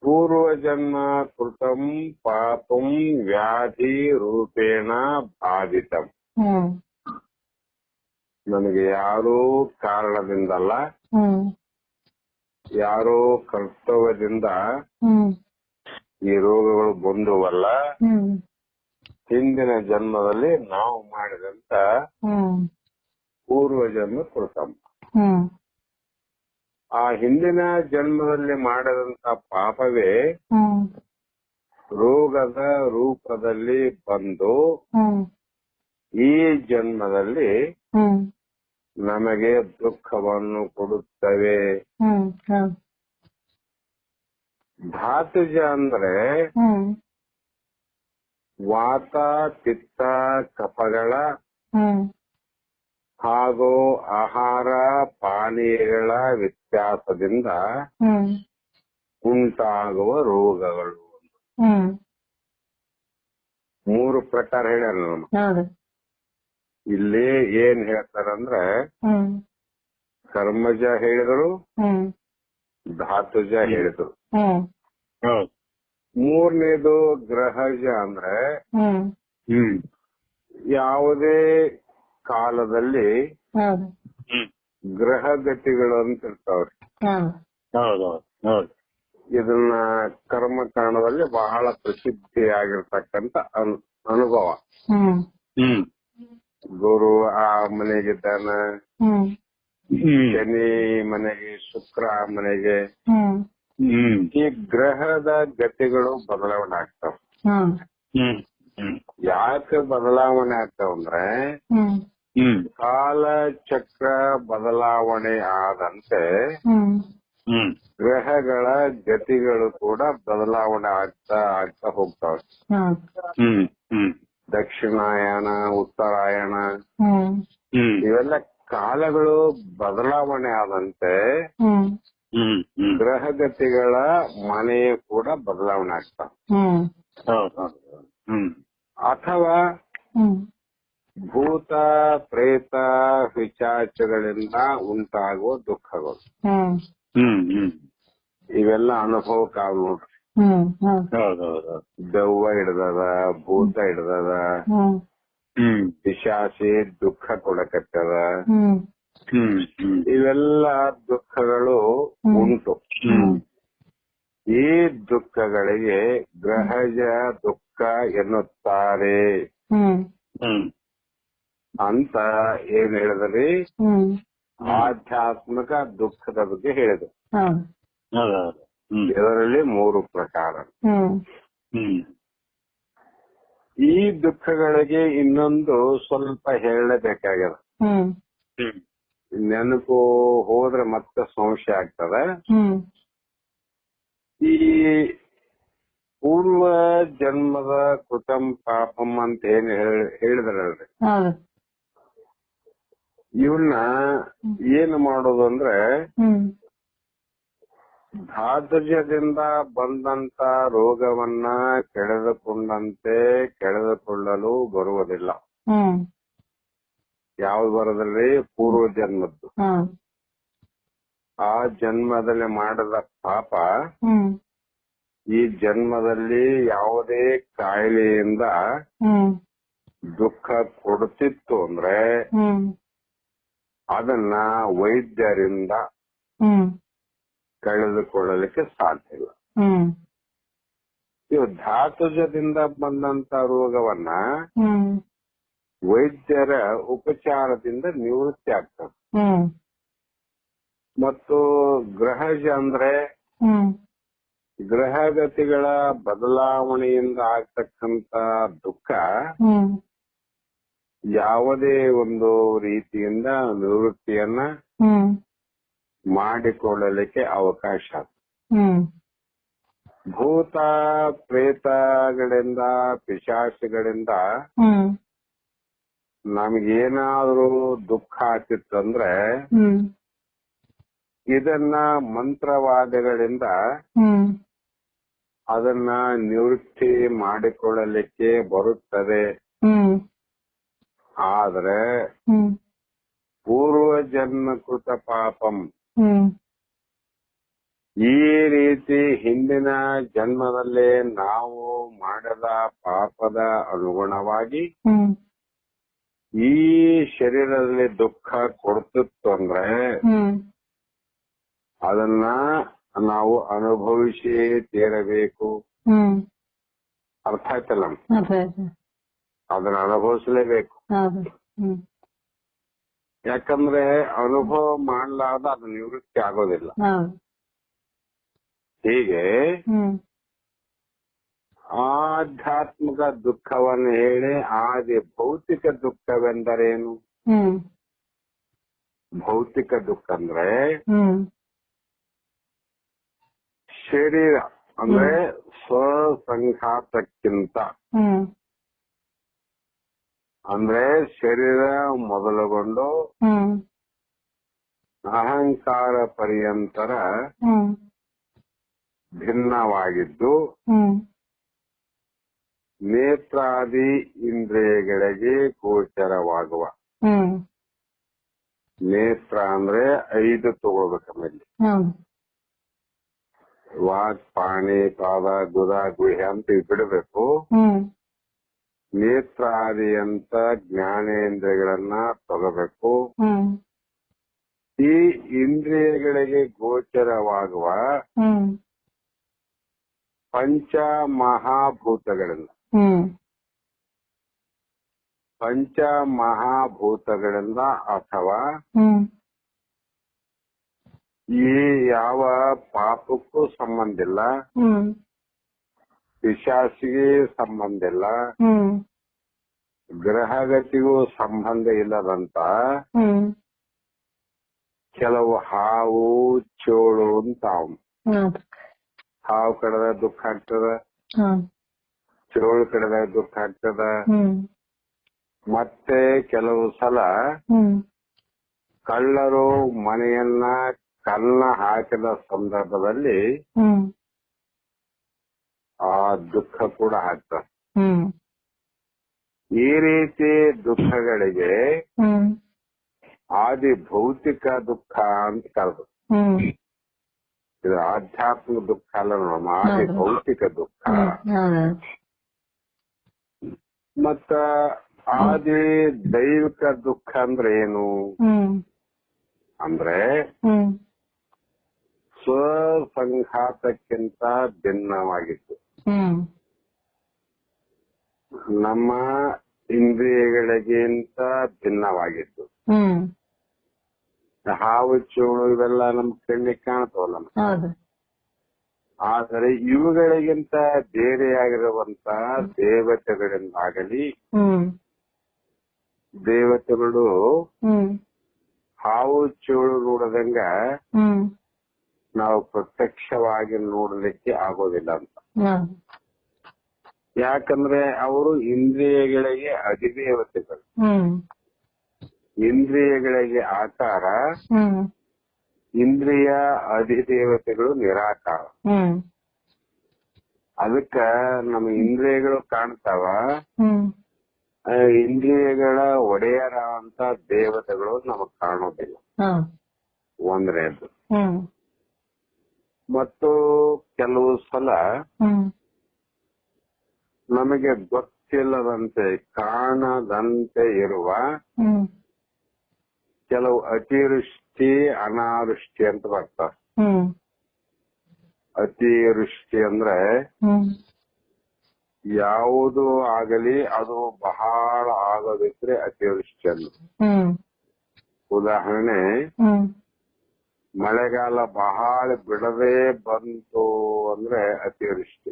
ಪೂರ್ವಜನ್ಮ ಕೃತಂ ಪಾಪಂ ವ್ಯಾಧಿ ರೂಪೇಣ ಬಾಧಿತಂ. ಹ್ಮ್ ನಮಗೆ ಯಾರೂ ಕಾರಣದಿಂದಲ್ಲ, ಹ್ಮ್ ಯಾರೋ ಕರ್ತವ್ಯದಿಂದ ಹ್ಮ್ ಈ ರೋಗಗಳು ಬಂದುವಲ್ಲ, ಹ್ಮ್ ಹಿಂದಿನ ಜನ್ಮದಲ್ಲಿ ನಾವು ಮಾಡಿದಂತ ಹ್ಮ್ ಪೂರ್ವಜನ್ಮ ಕೃತಂ. ಹ್ಮ್ ಆ ಹಿಂದಿನ ಜನ್ಮದಲ್ಲಿ ಮಾಡಿದಂತ ಪಾಪವೇ ಹ್ಮ್ ರೋಗದ ರೂಪದಲ್ಲಿ ಬಂದು ಹ್ಮ್ ಈ ಜನ್ಮದಲ್ಲಿ ಹ್ಮ್ ನಮಗೆ ದುಃಖವನ್ನು ಕೊಡುತ್ತವೆ. ಹ್ಮ್ ಹ್ಮ್ ಧಾತುಜ ಅಂದ್ರೆ ಹ್ಮ್ ವಾತ ಪಿತ್ತ ಕಫಗಳ ಹ್ಮ್ ಹಾಗೂ ಆಹಾರ ಪಾನೀಯಗಳ ವ್ಯತ್ಯಾಸದಿಂದ ಹ್ಮ್ ಉಂಟಾಗುವ ರೋಗಗಳು. ಹ್ಮ್ ಮೂರು ಪ್ರಕಾರ ಹೇಳ್ಯಾರ ನಮ್ಮ. ಹೌದು. ಇಲ್ಲಿ ಏನ್ ಹೇಳ್ತಾರಂದ್ರೆ ಹ್ಮ್ ಕರ್ಮಜ ಹೇಳಿದ್ರು, ಹ್ಮ್ ಧಾತುಜ ಹೇಳಿದ್ರು. ಹ್ಮ್ ಮೂರನೇದು ಗ್ರಹಜ ಅಂದ್ರೆ ಹ್ಮ್ ಯಾವುದೇ ಕಾಲದಲ್ಲಿ ಹೌದು. ಗ್ರಹಗತಿಗಳು ಅಂತ ಇರ್ತಾವ್ರಿ. ಹೌದು. ಇದನ್ನ ಕರ್ಮಕಾಂಡದಲ್ಲಿ ಬಹಳ ಪ್ರಸಿದ್ಧಿಯಾಗಿರ್ತಕ್ಕಂಥ ಅನುಭವ. ಹ್ಮ್ ಗುರು ಆ ಮನೆಗಿದ್ದಾನ, ಹ್ಮ್ ಶನಿ ಮನೆಗೆ, ಶುಕ್ರ ಮನೆಗೆ. ಹ್ಮ್ ಈ ಗ್ರಹದ ಗತಿಗಳು ಬದಲಾವಣೆ ಆಗ್ತಾವ. ಹ್ಮ್ ಯಾಕೆ ಬದಲಾವಣೆ ಆಗ್ತಾವಂದ್ರೆ ಕಾಲ ಚಕ್ರ ಬದಲಾವಣೆ ಆದಂತೆ ಗ್ರಹಗಳ ಗತಿಗಳು ಕೂಡ ಬದಲಾವಣೆ ಆಗ್ತಾ ಆಗ್ತಾ ಹೋಗ್ತಾವ. ದಕ್ಷಿಣಾಯನ, ಉತ್ತರಾಯಣ ಇವೆಲ್ಲ ಕಾಲಗಳು ಬದಲಾವಣೆ ಆದಂತೆ ಗ್ರಹಗತಿಗಳ ಮನೆ ಕೂಡ ಬದಲಾವಣೆ ಆಗ್ತಾವ. ಅಥವಾ ಭೂತ ಪ್ರೇತ ಪಿಶಾಚಗಳಿಂದ ಉಂಟಾಗುವ ದುಃಖಗಳು ಇವೆಲ್ಲ ಅನುಭವಕ್ಕಾಗ ನೋಡ್ರಿ. ದೆವ್ವ ಹಿಡ್ದದ, ಭೂತ ಹಿಡ್ದದ, ಪಿಶಾಚಿ ದುಃಖ ಕೊಡಕತ್ತದ, ಇವೆಲ್ಲ ದುಃಖಗಳು ಉಂಟು. ಈ ದುಃಖಗಳಿಗೆ ಗ್ರಹಜ ದುಃಖ ಎನ್ನುತ್ತಾರೆ ಅಂತ ಏನ್ ಹೇಳಿದ್ರಿ? ಆಧ್ಯಾತ್ಮಿಕ ದುಃಖದ ಬಗ್ಗೆ ಹೇಳಿದ್ರು. ಇದರಲ್ಲಿ 3 ಪ್ರಕಾರ. ಈ ದುಃಖಗಳಿಗೆ ಇನ್ನೊಂದು ಸ್ವಲ್ಪ ಹೇಳಬೇಕಾಗ್ಯದ. ನೆನಪು ಹೋದ್ರೆ ಮತ್ತೆ ಸಂಶಯ ಆಗ್ತದೆ. ಈ ಪೂರ್ವ ಜನ್ಮದ ಕೃತಂ ಪಾಪಂ ಅಂತ ಏನ್ ಹೇಳಿದ್ರಲ್ರಿ, ಇವನ್ನ ಏನು ಮಾಡೋದು ಅಂದ್ರೆ ಧಾತುರ್ಯದಿಂದ ಬಂದಂತ ರೋಗವನ್ನ ಕೆಳೆದುಕೊಂಡಂತೆ ಕೆಳೆದುಕೊಳ್ಳಲು ಬರುವುದಿಲ್ಲ. ಯಾವ್ದು ಬರೋದ್ರಿ? ಪೂರ್ವ ಜನ್ಮದ್ದು. ಆ ಜನ್ಮದಲ್ಲಿ ಮಾಡಿದ ಪಾಪ ಈ ಜನ್ಮದಲ್ಲಿ ಯಾವುದೇ ಕಾಯಿಲೆಯಿಂದ ದುಃಖ ಕೊಡುತ್ತಿತ್ತು ಅಂದ್ರೆ ಅದನ್ನ ವೈದ್ಯರಿಂದ ಕಳೆದುಕೊಳ್ಳಲಿಕ್ಕೆ ಸಾಧ್ಯ ಇಲ್ಲ. ಇವು ಧಾತುಜದಿಂದ ಬಂದಂತ ರೋಗವನ್ನ ವೈದ್ಯರ ಉಪಚಾರದಿಂದ ನಿವೃತ್ತಿ ಆಗ್ತದೆ. ಮತ್ತು ಗ್ರಹಜ ಅಂದ್ರೆ ಗ್ರಹಗತಿಗಳ ಬದಲಾವಣೆಯಿಂದ ಆಗ್ತಕ್ಕಂತ ದುಃಖ ಯಾವುದೇ ಒಂದು ರೀತಿಯಿಂದ ನಿವೃತ್ತಿಯನ್ನ ಮಾಡಿಕೊಳ್ಳಲಿಕ್ಕೆ ಅವಕಾಶ. ಭೂತ ಪ್ರೇತಗಳಿಂದ ಪಿಶಾಚಿಗಳಿಂದ ನಮಗೇನಾದ್ರೂ ದುಃಖ ಆಗ್ತಿತ್ತಂದ್ರೆ ಇದನ್ನ ಮಂತ್ರವಾದಗಳಿಂದ ಅದನ್ನ ನಿವೃತ್ತಿ ಮಾಡಿಕೊಳ್ಳಲಿಕ್ಕೆ ಬರುತ್ತದೆ. ಆದ್ರೆ ಪೂರ್ವ ಜನ್ಮಕೃತ ಪಾಪಂ, ಈ ರೀತಿ ಹಿಂದಿನ ಜನ್ಮದಲ್ಲೇ ನಾವು ಮಾಡಿದ ಪಾಪದ ಅನುಗುಣವಾಗಿ ಈ ಶರೀರದಲ್ಲಿ ದುಃಖ ಕೊಡ್ತಿತ್ತು ಅಂದ್ರೆ ಅದನ್ನ ನಾವು ಅನುಭವಿಸಿ ತೀರಬೇಕು. ಅರ್ಥ ಆಯ್ತಲ್ಲ? ಅದನ್ನ ಅನುಭವಿಸಲೇಬೇಕು. ಯಾಕಂದ್ರೆ ಅನುಭವ ಮಾಡಲಾದ ಅದು ನಿವೃತ್ತಿ ಆಗೋದಿಲ್ಲ. ಹೀಗೆ ಆಧ್ಯಾತ್ಮಿಕ ದುಃಖವನ್ನು ಹೇಳಿ ಆದಿ ಭೌತಿಕ ದುಃಖವೆಂದರೇನು? ಭೌತಿಕ ದುಃಖ ಅಂದ್ರೆ ಶರೀರ ಅಂದ್ರೆ ಸ್ವಸಂಘಾತಕ್ಕಿಂತ ಅಂದ್ರೆ ಶರೀರ ಮೊದಲುಗೊಂಡು ಅಹಂಕಾರ ಪರ್ಯಂತರ ಭಿನ್ನವಾಗಿದ್ದು ನೇತ್ರಾದಿ ಇಂದ್ರಿಯಗಳಿಗೆ ಗೋಚರವಾಗುವ. ನೇತ್ರ ಅಂದ್ರೆ 5 ತಗೊಳ್ಬೇಕಮೇಲೆ ವಾಕ್, ಪಾಣಿ, ಪಾದ, ಗುದ, ಗುಹ್ಯ ಅಂತ ಬಿಡಬೇಕು. ನೇತ್ರಾದಿ ಅಂತ ಜ್ಞಾನೇಂದ್ರಿಯಗಳನ್ನ ತಗೋಬೇಕು. ಈ ಇಂದ್ರಿಯಗಳಿಗೆ ಗೋಚರವಾಗುವ ಪಂಚ ಮಹಾಭೂತಗಳಿಂದ ಪಂಚ ಮಹಾಭೂತಗಳಿಂದ ಅಥವಾ ಈ ಯಾವ ಪಾಪಕ್ಕೂ ಸಂಬಂಧ ಇಲ್ಲ, ಪಿಶಾಚಿಗೆ ಸಂಬಂಧ ಇಲ್ಲ, ಗ್ರಹಗತಿಗೂ ಸಂಬಂಧ ಇಲ್ಲದಂತ ಕೆಲವು ಹಾವು ಚೋಳು ಅಂತ ಹಾವು ಕಡದ ದುಃಖ ಆಗ್ತದ, ಚೋಳು ಕಡದ ದುಃಖ ಆಗ್ತದ. ಮತ್ತೆ ಕೆಲವು ಸಲ ಕಳ್ಳರು ಮನೆಯನ್ನ ಕನ್ನ ಹಾಕಿದ ಸಂದರ್ಭದಲ್ಲಿ ಆ ದುಃಖ ಕೂಡ ಆಗ್ತದೆ. ಈ ರೀತಿ ದುಃಖಗಳಿಗೆ ಆದಿ ಭೌತಿಕ ದುಃಖ ಅಂತ ಕರೆದು, ಇದು ಆಧ್ಯಾತ್ಮಿಕ ದುಃಖ ಅಲ್ಲ ನೋಡಮ್ಮ, ಆದಿ ಭೌತಿಕ ದುಃಖ. ಮತ್ತ ಆದಿ ದೈವಿಕ ದುಃಖ ಅಂದ್ರೆ ಏನು ಅಂದ್ರೆ ಸ್ವಸಂಘಾತಕ್ಕಿಂತ ಭಿನ್ನವಾಗಿತ್ತು. ನಮ್ಮ ಇಂದ್ರಿಯಗಳಿಗಿಂತ ಭಿನ್ನವಾಗಿತ್ತು. ಹಾವು ಚೋಳು ಇವೆಲ್ಲ ನಮ್ ಕಣ್ಣಿಗೆ ಕಾಣ್ತಾವಲ್ಲ, ಆದರೆ ಇವುಗಳಿಗಿಂತ ಬೇರೆಯಾಗಿರುವಂತ ದೇವತೆಗಳಿಂದಾಗಲಿ, ದೇವತೆಗಳು ಹಾವು ಚೋಳು ನೋಡದಂಗ ನಾವು ಪ್ರತ್ಯಕ್ಷವಾಗಿ ನೋಡಲಿಕ್ಕೆ ಆಗೋದಿಲ್ಲ ಅಂತ. ಯಾಕಂದ್ರೆ ಅವರು ಇಂದ್ರಿಯಗಳಿಗೆ ಅಧಿದೇವತೆಗಳು, ಇಂದ್ರಿಯಗಳಿಗೆ ಆಕಾರ, ಇಂದ್ರಿಯ ಅಧಿದೇವತೆಗಳು ನಿರಾಕಾರ. ಅದಕ್ಕ ನಮ್ಮ ಇಂದ್ರಿಯಗಳು ಕಾಣ್ತಾವ, ಇಂದ್ರಿಯಗಳ ಒಡೆಯರ ಅಂತ ದೇವತೆಗಳು ನಮಗ್ ಕಾಣೋದಿಲ್ಲ. ಒಂದನೇದು. ಮತ್ತು ಕೆಲವು ಸಲ ನಮಗೆ ಗೊತ್ತಿಲ್ಲದಂತೆ ಕಾಣದಂತೆ ಇರುವ ಕೆಲವು ಅತಿವೃಷ್ಟಿ ಅನಾವೃಷ್ಟಿ ಅಂತ ಬರ್ತಾರೆ. ಅತಿವೃಷ್ಟಿ ಅಂದ್ರೆ ಯಾವುದು ಆಗಲಿ ಅದು ಬಹಳ ಆಗೋದಿದ್ರೆ ಅತಿವೃಷ್ಟಿ ಅಲ್ಲ. ಉದಾಹರಣೆ, ಮಳೆಗಾಲ ಬಹಳ ಬಿಡದೆ ಬಂತು ಅಂದ್ರೆ ಅತಿವೃಷ್ಟಿ.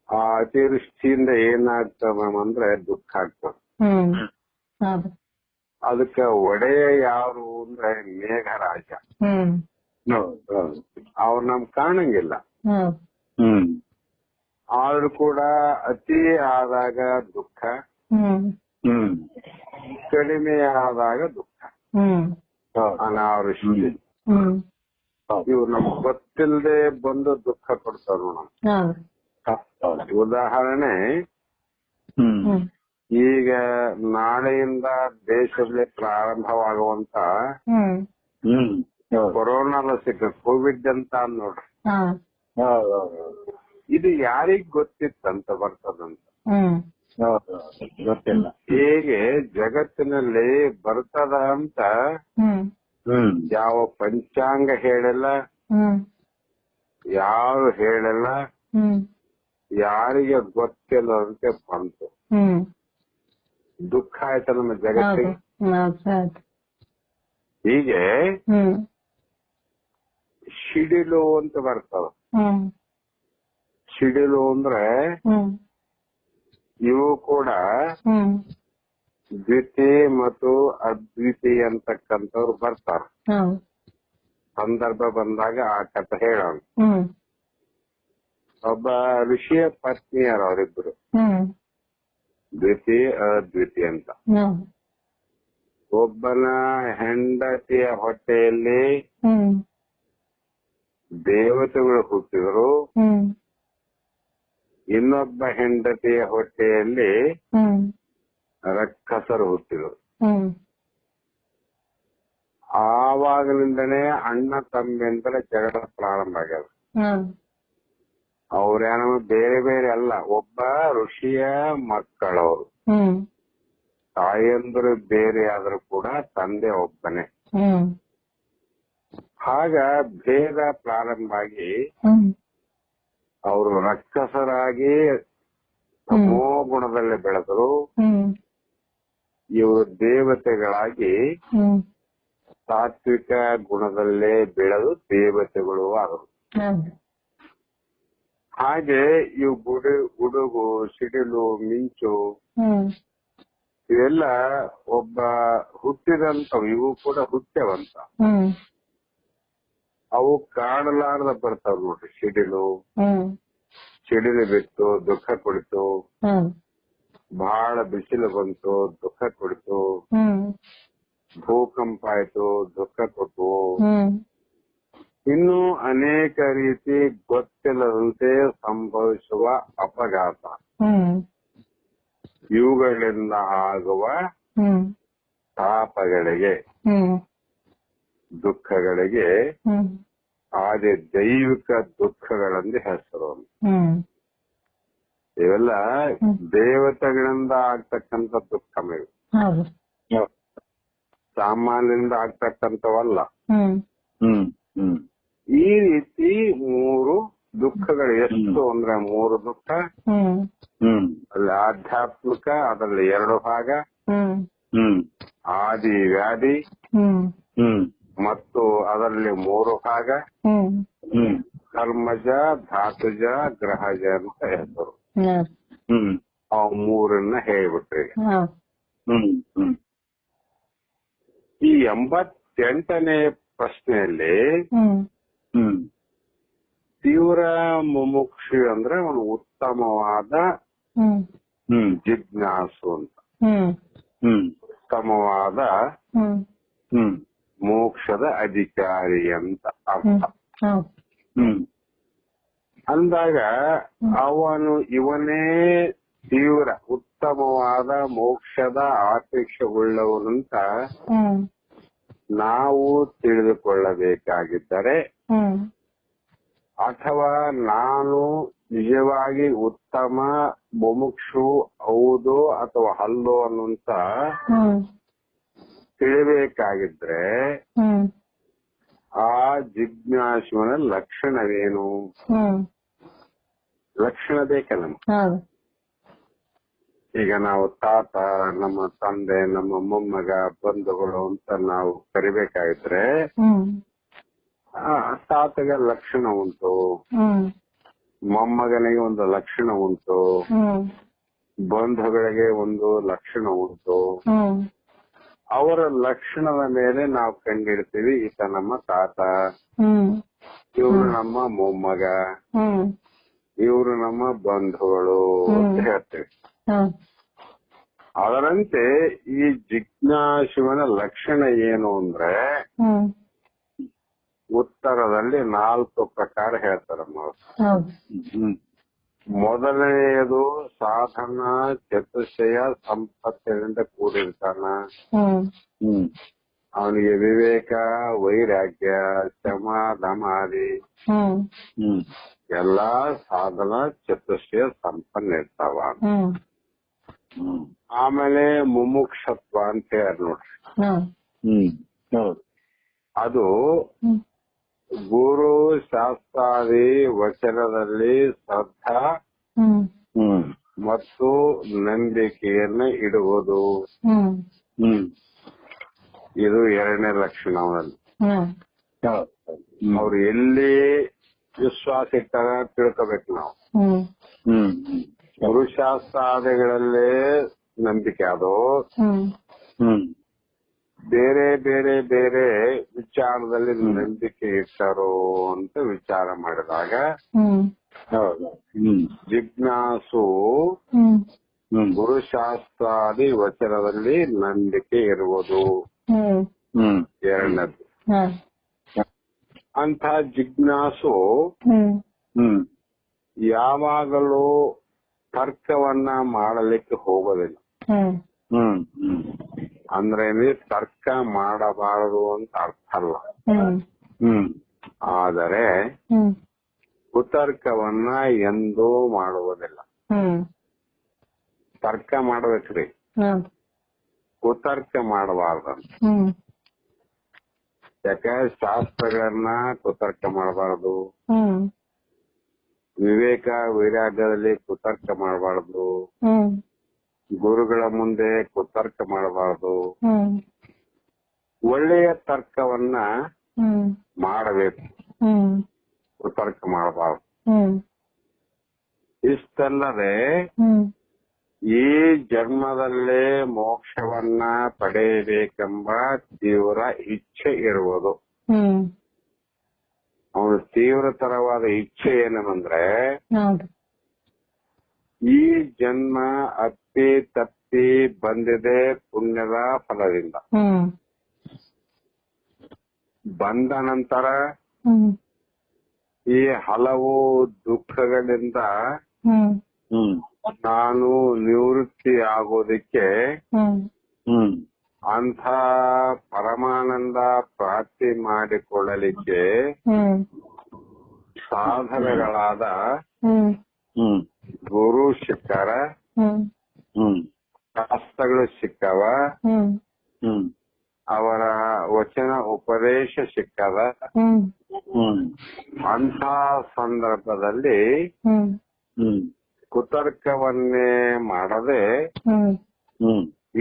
ಆ ಅತಿವೃಷ್ಟಿಯಿಂದ ಏನಾಗ್ತದ ಅಂದ್ರೆ ದುಃಖ ಆಗ್ತದೆ. ಅದಕ್ಕೆ ಒಡೆಯ ಯಾರು ಅಂದ್ರೆ ಮೇಘರಾಜ. ಅವ್ರು ನಮ್ ಕಾಣಂಗಿಲ್ಲ, ಆದ್ರೂ ಕೂಡ ಅತಿ ಆದಾಗ ದುಃಖ, ಕಡಿಮೆ ಆದಾಗ ದುಃಖ, ಅನಾವೃಷ್ಟಿ. ಇವು ನಮ್ಗೆ ಗೊತ್ತಿಲ್ಲದೆ ಬಂದು ದುಃಖ ಕೊಡ್ತಾರ ನೋಡ. ಉದಾಹರಣೆ, ಈಗ ನಾಳೆಯಿಂದ ದೇಶದಲ್ಲಿ ಪ್ರಾರಂಭವಾಗುವಂತ ಕೊರೋನಾ ಲಸಿಕೆ, ಕೋವಿಡ್ ಅಂತ ನೋಡ್ರಿ, ಇದು ಯಾರಿಗ್ ಗೊತ್ತಿತ್ತಂತ ಬರ್ತದಂತ ಗೊತ್ತಿಲ್ಲ. ಹೇಗೆ ಜಗತ್ತಿನಲ್ಲಿ ಬರ್ತದ ಅಂತ ಯಾವ ಪಂಚಾಂಗ ಹೇಳಿಲ್ಲ, ಯಾರು ಹೇಳಿಲ್ಲ, ಯಾರಿಗೆ ಗೊತ್ತಿಲ್ಲದಂತೆ ಬಂತು. ದುಃಖ ಆಯ್ತ ನಮ್ಮ ಜಗತ್ತಿಗೆ. ಹೀಗೆ ಸಿಡಿಲು ಅಂತ ಬರ್ತಾವ. ಸಿಡಿಲು ಅಂದ್ರೆ ಇವು ಕೂಡ ದ್ವಿತೀಯ ಮತ್ತು ಅದ್ವಿತೀಯ ಅಂತಕ್ಕಂಥವ್ರು ಬರ್ತಾರ. ಸಂದರ್ಭ ಬಂದಾಗ ಆ ಕಥೆ ಹೇಳೋಣ. ಒಬ್ಬ ಋಷಿಯ ಪತ್ನಿಯರು ಅವರಿಬ್ರು, ದ್ವಿತೀಯ ಅದ್ವಿತೀಯ ಅಂತ. ಒಬ್ಬನ ಹೆಂಡತಿಯ ಹೊಟ್ಟೆಯಲ್ಲಿ ದೇವತೆಗಳು ಹುಟ್ಟಿದ್ರು, ಇನ್ನೊಬ್ಬ ಹೆಂಡತಿಯ ಹೊಟ್ಟೆಯಲ್ಲಿ ರಕ್ಕಸರು ಹುಟ್ಟಿದ್ರು. ಆವಾಗಲಿಂದನೇ ಅಣ್ಣ ತಮ್ಮಿಂದಲೇ ಜಗಳ ಪ್ರಾರಂಭ ಆಗ್ಯದ. ಅವ್ರೇನೋ ಬೇರೆ ಬೇರೆ ಅಲ್ಲ, ಒಬ್ಬ ಋಷಿಯ ಮಕ್ಕಳವರು. ತಾಯಂದ್ರು ಬೇರೆ ಆದ್ರೂ ಕೂಡ ತಂದೆ ಒಬ್ಬನೇ. ಆಗ ಭೇದ ಪ್ರಾರಂಭ ಆಗಿ ಅವರು ರಕ್ಕಸರಾಗಿ ತಮೋ ಗುಣದಲ್ಲಿ ಬೆಳೆದರು ಇವರು ದೇವತೆಗಳಾಗಿ ಸಾತ್ವಿಕ ಗುಣದಲ್ಲೇ ಬೆಳೆದು ದೇವತೆಗಳು ಆದರು. ಹಾಗೆ ಇವು ಗುಡುಗು, ಸಿಡಿಲು, ಮಿಂಚು ಇವೆಲ್ಲ ಒಬ್ಬ ಹುಟ್ಟಿದಂತವು, ಇವು ಕೂಡ ಹುಟ್ಟವಂತ. ಅವು ಕಾಣಲಾರ್ದ ಬರ್ತಾವ ನೋಡ್ರಿ. ಸಿಡಿಲು ಬಿತ್ತು, ದುಃಖ ಕೊಡಿತು. ಬಹಳ ಬಿಸಿಲು ಬಂತು, ದುಃಖ ಕೊಡಿತು. ಭೂಕಂಪ ಆಯ್ತು, ದುಃಖ ಕೊಟ್ಟು. ಇನ್ನು ಅನೇಕ ರೀತಿ ಗೊತ್ತಿಲ್ಲದಂತೆ ಸಂಭವಿಸುವ ಅಪಘಾತ, ಇವುಗಳಿಂದ ಆಗುವ ತಾಪಗಳಿಗೆ, ದುಃಖಗಳಿಗೆ ಆದಿ ದೈವಿಕ ದುಃಖಗಳೆಂದು ಹೆಸರು. ಇವೆಲ್ಲ ದೇವತೆಗಳಿಂದ ಆಗ್ತಕ್ಕಂಥ ದುಃಖಗಳು, ಸಾಮಾನ್ಯದಿಂದ ಆಗ್ತಕ್ಕಂಥವಲ್ಲ. ಈ ರೀತಿ ಮೂರು ದುಃಖಗಳು. ಎಷ್ಟು ಅಂದ್ರೆ ಮೂರು ದುಃಖ. ಅಲ್ಲಿ ಆಧ್ಯಾತ್ಮಿಕ, ಅದರಲ್ಲಿ 2 ಭಾಗ, ಆದಿ ವ್ಯಾಧಿ ಮತ್ತು ಅದರಲ್ಲಿ 3 ಭಾಗ, ಕರ್ಮಜ, ಧಾತುಜ, ಗ್ರಹಜ ಅಂತ ಹೆಸರು. ಅವು 3 ಹೇಳ್ಬಿಟ್ರಿ. ಈ 88ನೇ ಪ್ರಶ್ನೆಯಲ್ಲಿ ತೀವ್ರ ಮುಮುಕ್ಷು ಅಂದ್ರೆ ಒಂದು ಉತ್ತಮವಾದ ಜಿಜ್ಞಾಸು ಅಂತ, ಉತ್ತಮವಾದ ಮೋಕ್ಷದ ಅಧಿಕಾರಿ ಅಂತ ಅರ್ಥ. ಅಂದಾಗ ಇವನೇ ತೀವ್ರ ಉತ್ತಮವಾದ ಮೋಕ್ಷದ ಆಪೇಕ್ಷೆಯುಳ್ಳವನಂತ ನಾವು ತಿಳಿದುಕೊಳ್ಳಬೇಕಾಗಿದ್ದರೆ, ಅಥವಾ ನಾನು ನಿಜವಾಗಿ ಉತ್ತಮ ಮುಮುಕ್ಷು ಹೌದು ಅಥವಾ ಅಲ್ಲೋ ಅನ್ನುವಂತ ತಿಳಿಬೇಕಾಗಿದ್ರೆ ಆ ಜಿಜ್ಞಾಸುವಿನ ಲಕ್ಷಣವೇನು? ಲಕ್ಷಣ ಬೇಕಲ್ಲ. ಈಗ ನಾವು ತಾತ, ನಮ್ಮ ತಂದೆ, ನಮ್ಮ ಮೊಮ್ಮಗ, ಬಂಧುಗಳು ಅಂತ ನಾವು ಕರಿಬೇಕಾಗಿದ್ರೆ ತಾತಗೆ ಲಕ್ಷಣ ಉಂಟು, ಮೊಮ್ಮಗನಿಗೆ ಒಂದು ಲಕ್ಷಣ ಉಂಟು, ಬಂಧುಗಳಿಗೆ ಒಂದು ಲಕ್ಷಣ ಉಂಟು. ಅವರ ಲಕ್ಷಣದ ಮೇಲೆ ನಾವು ಕಂಡಿಡ್ತೀವಿ, ಈತ ನಮ್ಮ ತಾತ, ಇವರು ನಮ್ಮ ಮೊಮ್ಮಗ, ಇವರು ನಮ್ಮ ಬಂಧುಗಳು ಅಂತ ಹೇಳ್ತೇವೆ. ಅದರಂತೆ ಈ ಜಿಜ್ಞಾಸುವಿನ ಲಕ್ಷಣ ಏನು ಅಂದ್ರೆ ಉತ್ತರದಲ್ಲಿ 4 ಪ್ರಕಾರ ಹೇಳ್ತಾರಮ್ಮ. ಮೊದಲನೆಯದು ಸಾಧನ ಚತುಷ್ಟಯ ಸಂಪತ್ತಿನಿಂದ ಕೂಡಿರ್ತಾನ. ಅವನಿಗೆ ವಿವೇಕ, ವೈರಾಗ್ಯ, ಶಮ, ದಮಾದಿ ಎಲ್ಲಾ ಸಾಧನ ಚತುಷ್ಟಯ ಸಂಪನ್ನ ಇರ್ತಾವ. ಆಮೇಲೆ ಮುಮುಕ್ಷತ್ವ ಅಂತ ಹೇಳಿ ನೋಡ್ರಿ. ಅದು ಗುರು ಶಾಸ್ತ್ರಾದಿ ವಚನದಲ್ಲಿ ಶ್ರದ್ಧಾ ಮತ್ತು ನಂಬಿಕೆಯನ್ನ ಇಡುವುದು. ಇದು 2ನೇ ಲಕ್ಷಣ. ಅವನಲ್ಲಿ ಅವ್ರು ಎಲ್ಲಿ ವಿಶ್ವಾಸ ಇಟ್ಟಾರ ತಿಳ್ಕೋಬೇಕು ನಾವು. ಗುರುಶಾಸ್ತ್ರಾದಿಗಳಲ್ಲೇ ನಂಬಿಕೆ, ಅದು ಬೇರೆ ಬೇರೆ ಬೇರೆ ವಿಚಾರದಲ್ಲಿ ನಂಬಿಕೆ ಇಟ್ಟರು ಅಂತ ವಿಚಾರ ಮಾಡಿದಾಗ ಜಿಜ್ಞಾಸು ಗುರುಶಾಸ್ತ್ರಾದಿ ವಚನದಲ್ಲಿ ನಂಬಿಕೆ ಇರುವುದು 2ನೇದು. ಅಂತ ಜಿಜ್ಞಾಸು ಯಾವಾಗಲೂ ತರ್ಕವನ್ನ ಮಾಡಲಿಕ್ಕೆ ಹೋಗೋದಿಲ್ಲ. ಅಂದ್ರೆ ತರ್ಕ ಮಾಡಬಾರದು ಅಂತ ಅರ್ಥ ಅಲ್ಲ. ಆದರೆ ಕುತರ್ಕವನ್ನ ಎಂದೂ ಮಾಡುವುದಿಲ್ಲ. ತರ್ಕ ಮಾಡ್ಬೇಕ್ರಿ, ಕುತರ್ಕ ಮಾಡಬಾರ್ದಂತ. ಯಾಕೆ ಶಾಸ್ತ್ರಗಳನ್ನ ಕುತರ್ಕ ಮಾಡಬಾರದು, ವಿವೇಕ ವೈರಾಗ್ಯದಲ್ಲಿ ಕುತರ್ಕ ಮಾಡಬಾರ್ದು. ಗುರುಗಳ ಮುಂದೆ ಕುತರ್ಕ ಮಾಡಬಾರ್ದು. ಒಳ್ಳೆಯ ತರ್ಕವನ್ನ ಮಾಡಬೇಕು, ಕುತರ್ಕ ಮಾಡಬಾರ್ದು. ಇಷ್ಟಲ್ಲದೆ ಈ ಜನ್ಮದಲ್ಲೇ ಮೋಕ್ಷವನ್ನ ಪಡೆಯಬೇಕೆಂಬ ತೀವ್ರ ಇಚ್ಛೆ ಇರುವುದು. ಅವನು ತೀವ್ರತರವಾದ ಇಚ್ಛೆ ಏನಂದ್ರೆ, ಈ ಜನ್ಮ ಅಪ್ಪಿ ತಪ್ಪಿ ಬಂದಿದೆ ಪುಣ್ಯದ ಫಲದಿಂದ. ಬಂದ ನಂತರ ಈ ಹಲವು ದುಃಖಗಳಿಂದ ನಾನು ನಿವೃತ್ತಿ ಆಗೋದಿಕ್ಕೆ ಅಂಥ ಪರಮಾನಂದ ಪ್ರಾಪ್ತಿ ಮಾಡಿಕೊಳ್ಳಲಿಕ್ಕೆ ಸಾಧನಗಳಾದ ಗುರು ಸಿಕ್ಕರ, ಶಾಸ್ತ್ರಗಳು ಸಿಕ್ಕವ, ಅವರ ವಚನ ಉಪದೇಶ ಸಿಕ್ಕದ. ಅಂಥ ಸಂದರ್ಭದಲ್ಲಿ ಕುತರ್ಕವನ್ನೇ ಮಾಡದೆ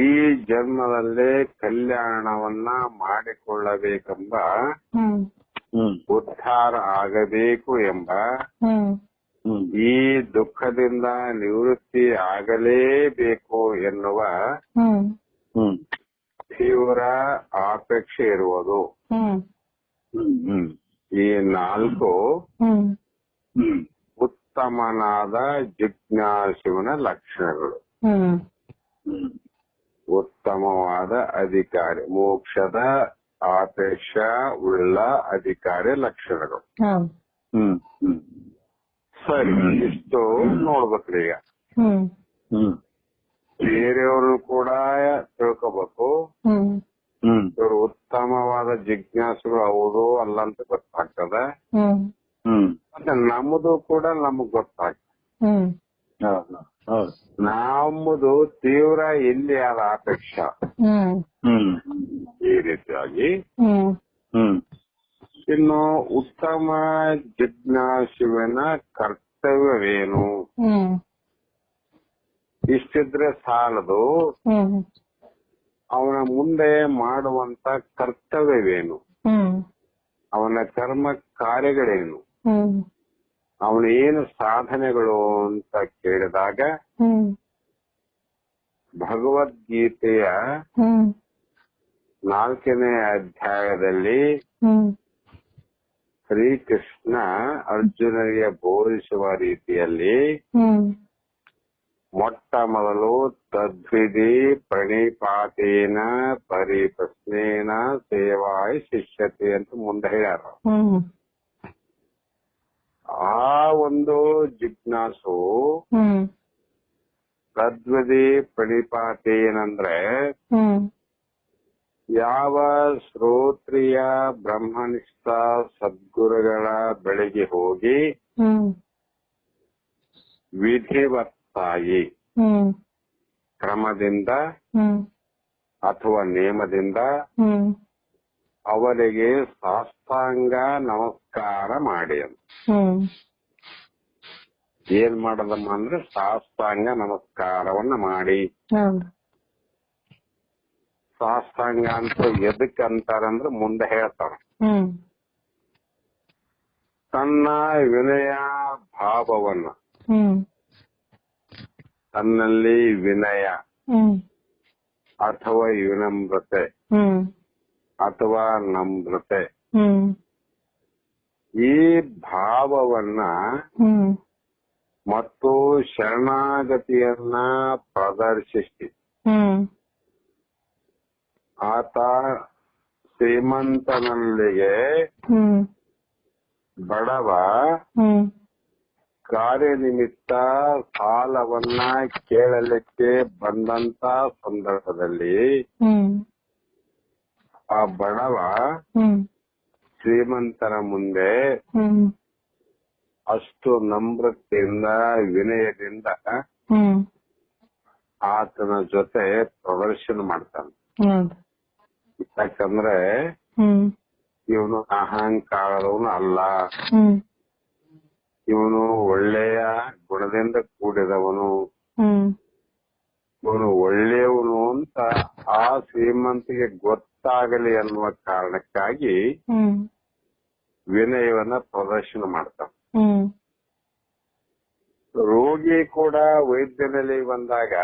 ಈ ಜನ್ಮದಲ್ಲೇ ಕಲ್ಯಾಣವನ್ನ ಮಾಡಿಕೊಳ್ಳಬೇಕೆಂಬ, ಉದ್ಧಾರ ಆಗಬೇಕು ಎಂಬ, ಈ ದುಃಖದಿಂದ ನಿವೃತ್ತಿ ಆಗಲೇಬೇಕು ಎನ್ನುವ ತೀವ್ರ ಅಪೇಕ್ಷೆ ಇರುವುದು. ಈ 4 ಉತ್ತಮನಾದ ಜಿಜ್ಞಾಸುವಿನ ಲಕ್ಷಣಗಳು. ಉತ್ತಮವಾದ ಅಧಿಕಾರಿ, ಮೋಕ್ಷದ ಅಪೇಕ್ಷೆ ಉಳ್ಳ ಅಧಿಕಾರಿ ಲಕ್ಷಣಗಳು. ಸರಿ, ಇಷ್ಟು ನೋಡ್ಬೇಕ್ರಿ. ಈಗ ಬೇರೆಯವರು ಕೂಡ ತಿಳ್ಕೋಬೇಕು. ಇವರು ಉತ್ತಮವಾದ ಜಿಜ್ಞಾಸುಗಳು ಹೌದು ಅಲ್ಲ ಅಂತ ಗೊತ್ತಾಗ್ತದೆ. ಮತ್ತೆ ನಮ್ಮದು ಕೂಡ ನಮಗ್ ಗೊತ್ತಾಗ್ತದೆ. ನಮ್ಮದು ತೀವ್ರ ಎಲ್ಲಿ ಆದ ಅಪೇಕ್ಷೆ. ಈ ರೀತಿಯಾಗಿ ಇನ್ನು ಉತ್ತಮ ಜಿಜ್ಞಾಸುವಿನ ಕರ್ತವ್ಯವೇನು? ಇಷ್ಟಿದ್ರೆ ಸಾಲದು. ಅವನ ಮುಂದೆ ಮಾಡುವಂತ ಕರ್ತವ್ಯವೇನು? ಅವನ ಕರ್ಮ ಕಾರ್ಯಗಳೇನು? ಅವನ ಏನು ಸಾಧನೆಗಳು ಅಂತ ಕೇಳಿದಾಗ ಭಗವದ್ಗೀತೆಯ 4ನೇ ಅಧ್ಯಾಯದಲ್ಲಿ ಶ್ರೀಕೃಷ್ಣ ಅರ್ಜುನರಿಗೆ ಬೋಧಿಸುವ ರೀತಿಯಲ್ಲಿ ಮೊಟ್ಟ ಮೊದಲು ತದ್ವಿಧಿ ಪ್ರಣಿಪಾತೇನ ಪರಿಪ್ರಶ್ನೇನ ಸೇವಾಯಿ ಶಿಷ್ಯತೆ ಅಂತ ಮುಂದೆ ಹೇಳ್ಯಾರ. ಆ ಒಂದು ಜಿಜ್ಞಾಸು ತದ್ವಿಧಿ ಪ್ರಣಿಪಾತೇನಂದ್ರೆ ಯಾವ ಶ್ರೋತ್ರಿಯ ಬ್ರಹ್ಮನಿಷ್ಠ ಸದ್ಗುರುಗಳ ಬಳಿಗೆ ಹೋಗಿ ವಿಧಿವತ್ತಾಗಿ ಕ್ರಮದಿಂದ ಅಥವಾ ನೇಮದಿಂದ ಅವರಿಗೆ ಸಾಷ್ಟಾಂಗ ನಮಸ್ಕಾರ ಮಾಡಿ ಅಂತ. ಏನ್ ಮಾಡದಮ್ಮ ಅಂದ್ರೆ ಸಾಷ್ಟಾಂಗ ನಮಸ್ಕಾರವನ್ನ ಮಾಡಿ. ಸಾಷ್ಟಾಂಗ ಅಂತ ಎದಕ್ಕೆ ಅಂತಾರಂದ್ರೆ ಮುಂದೆ ಹೇಳ್ತಾರ. ತನ್ನ ವಿನಯ ಭಾವವನ್ನ, ತನ್ನಲ್ಲಿ ವಿನಯ ಅಥವಾ ವಿನಮ್ರತೆ ಅಥವಾ ನಮ್ರತೆ, ಈ ಭಾವವನ್ನ ಮತ್ತು ಶರಣಾಗತಿಯನ್ನ ಪ್ರದರ್ಶಿಸಿ ಆತ ಶ್ರೀಮಂತನಲ್ಲಿಗೆ ಬಡವ ಕಾರ್ಯನಿಮಿತ್ತ ಸಾಲವನ್ನ ಕೇಳಲಿಕ್ಕೆ ಬಂದಂತ ಸಂದರ್ಭದಲ್ಲಿ ಆ ಬಡವ ಶ್ರೀಮಂತನ ಮುಂದೆ ಅಷ್ಟು ನಮ್ರತೆಯಿಂದ ವಿನಯದಿಂದ ಆತನ ಜೊತೆ ಪ್ರದರ್ಶನ ಮಾಡ್ತಾನೆ. ಯಾಕಂದ್ರೆ ಇವನು ಅಹಂಕಾರದವನು ಅಲ್ಲ, ಇವನು ಒಳ್ಳೆಯ ಗುಣದಿಂದ ಕೂಡಿದವನು, ಇವನು ಒಳ್ಳೆಯವನು ಅಂತ ಆ ಶ್ರೀಮಂತಿಗೆ ಗೊತ್ತಾಗಲಿ ಅನ್ನುವ ಕಾರಣಕ್ಕಾಗಿ ವಿನಯವನ್ನ ಪ್ರದರ್ಶನ ಮಾಡ್ತಾನೆ. ರೋಗಿ ಕೂಡ ವೈದ್ಯನಲ್ಲಿ ಬಂದಾಗ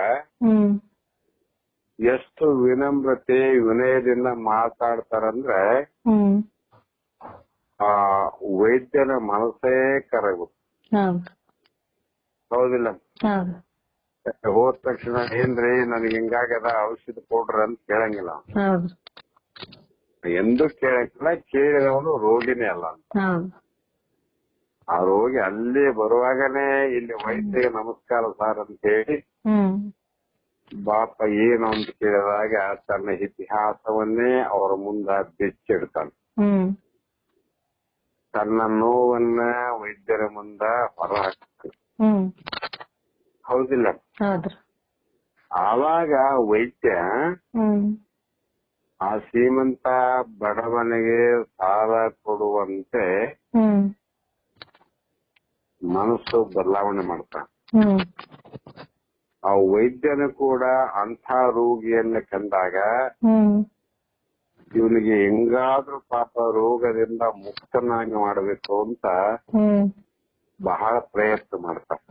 ಎಷ್ಟು ವಿನಮ್ರತೆ ವಿನಯದಿಂದ ಮಾತಾಡ್ತಾರಂದ್ರೆ ಆ ವೈದ್ಯನ ಮನಸ್ಸೇ ಕರಗುತ್ತೆ. ಹೌದಿಲ್ಲ? ಹೋದ ತಕ್ಷಣ ಏನ್ರಿ ನನಗೆ ಹಿಂಗಾಗದ ಔಷಧ ಕೊಡ್ರಿ ಅಂತ ಕೇಳಂಗಿಲ್ಲ, ಎಂದು ಕೇಳಂಗಿಲ್ಲ. ಕೇಳಿದವನು ರೋಗಿನೇ ಅಲ್ಲ ಅಂತ. ಆ ರೋಗಿ ಅಲ್ಲಿ ಬರುವಾಗನೇ ಇಲ್ಲಿ ವೈದ್ಯಗೆ ನಮಸ್ಕಾರ ಸರ್ ಅಂತ ಹೇಳಿ ಬಾಪ ಏನು ಅಂತ ಕೇಳಿದಾಗ ತನ್ನ ಇತಿಹಾಸವನ್ನೇ ಅವರ ಮುಂದ ಬೆಚ್ಚಿಡ್ತಾನೆ. ತನ್ನ ನೋವನ್ನ ವೈದ್ಯರ ಮುಂದ ಹೊರ ಹಾಕ್ತಾನೆ. ಹೌದಿಲ್ಲ? ಆವಾಗ ವೈದ್ಯ ಆ ಶ್ರೀಮಂತ ಬಡವನಿಗೆ ಸಾಲ ಕೊಡುವಂತೆ ಮನಸ್ಸು ಬದಲಾವಣೆ ಮಾಡ್ತಾನೆ. ಆ ವೈದ್ಯನು ಕೂಡ ಅಂಥ ರೋಗಿಯನ್ನ ಕಂಡಾಗ ಇವನಿಗೆ ಹೆಂಗಾದ್ರೂ ಪಾಪ ರೋಗದಿಂದ ಮುಕ್ತನಾಗಿ ಮಾಡಬೇಕು ಅಂತ ಬಹಳ ಪ್ರಯತ್ನ ಮಾಡ್ತಾನೆ.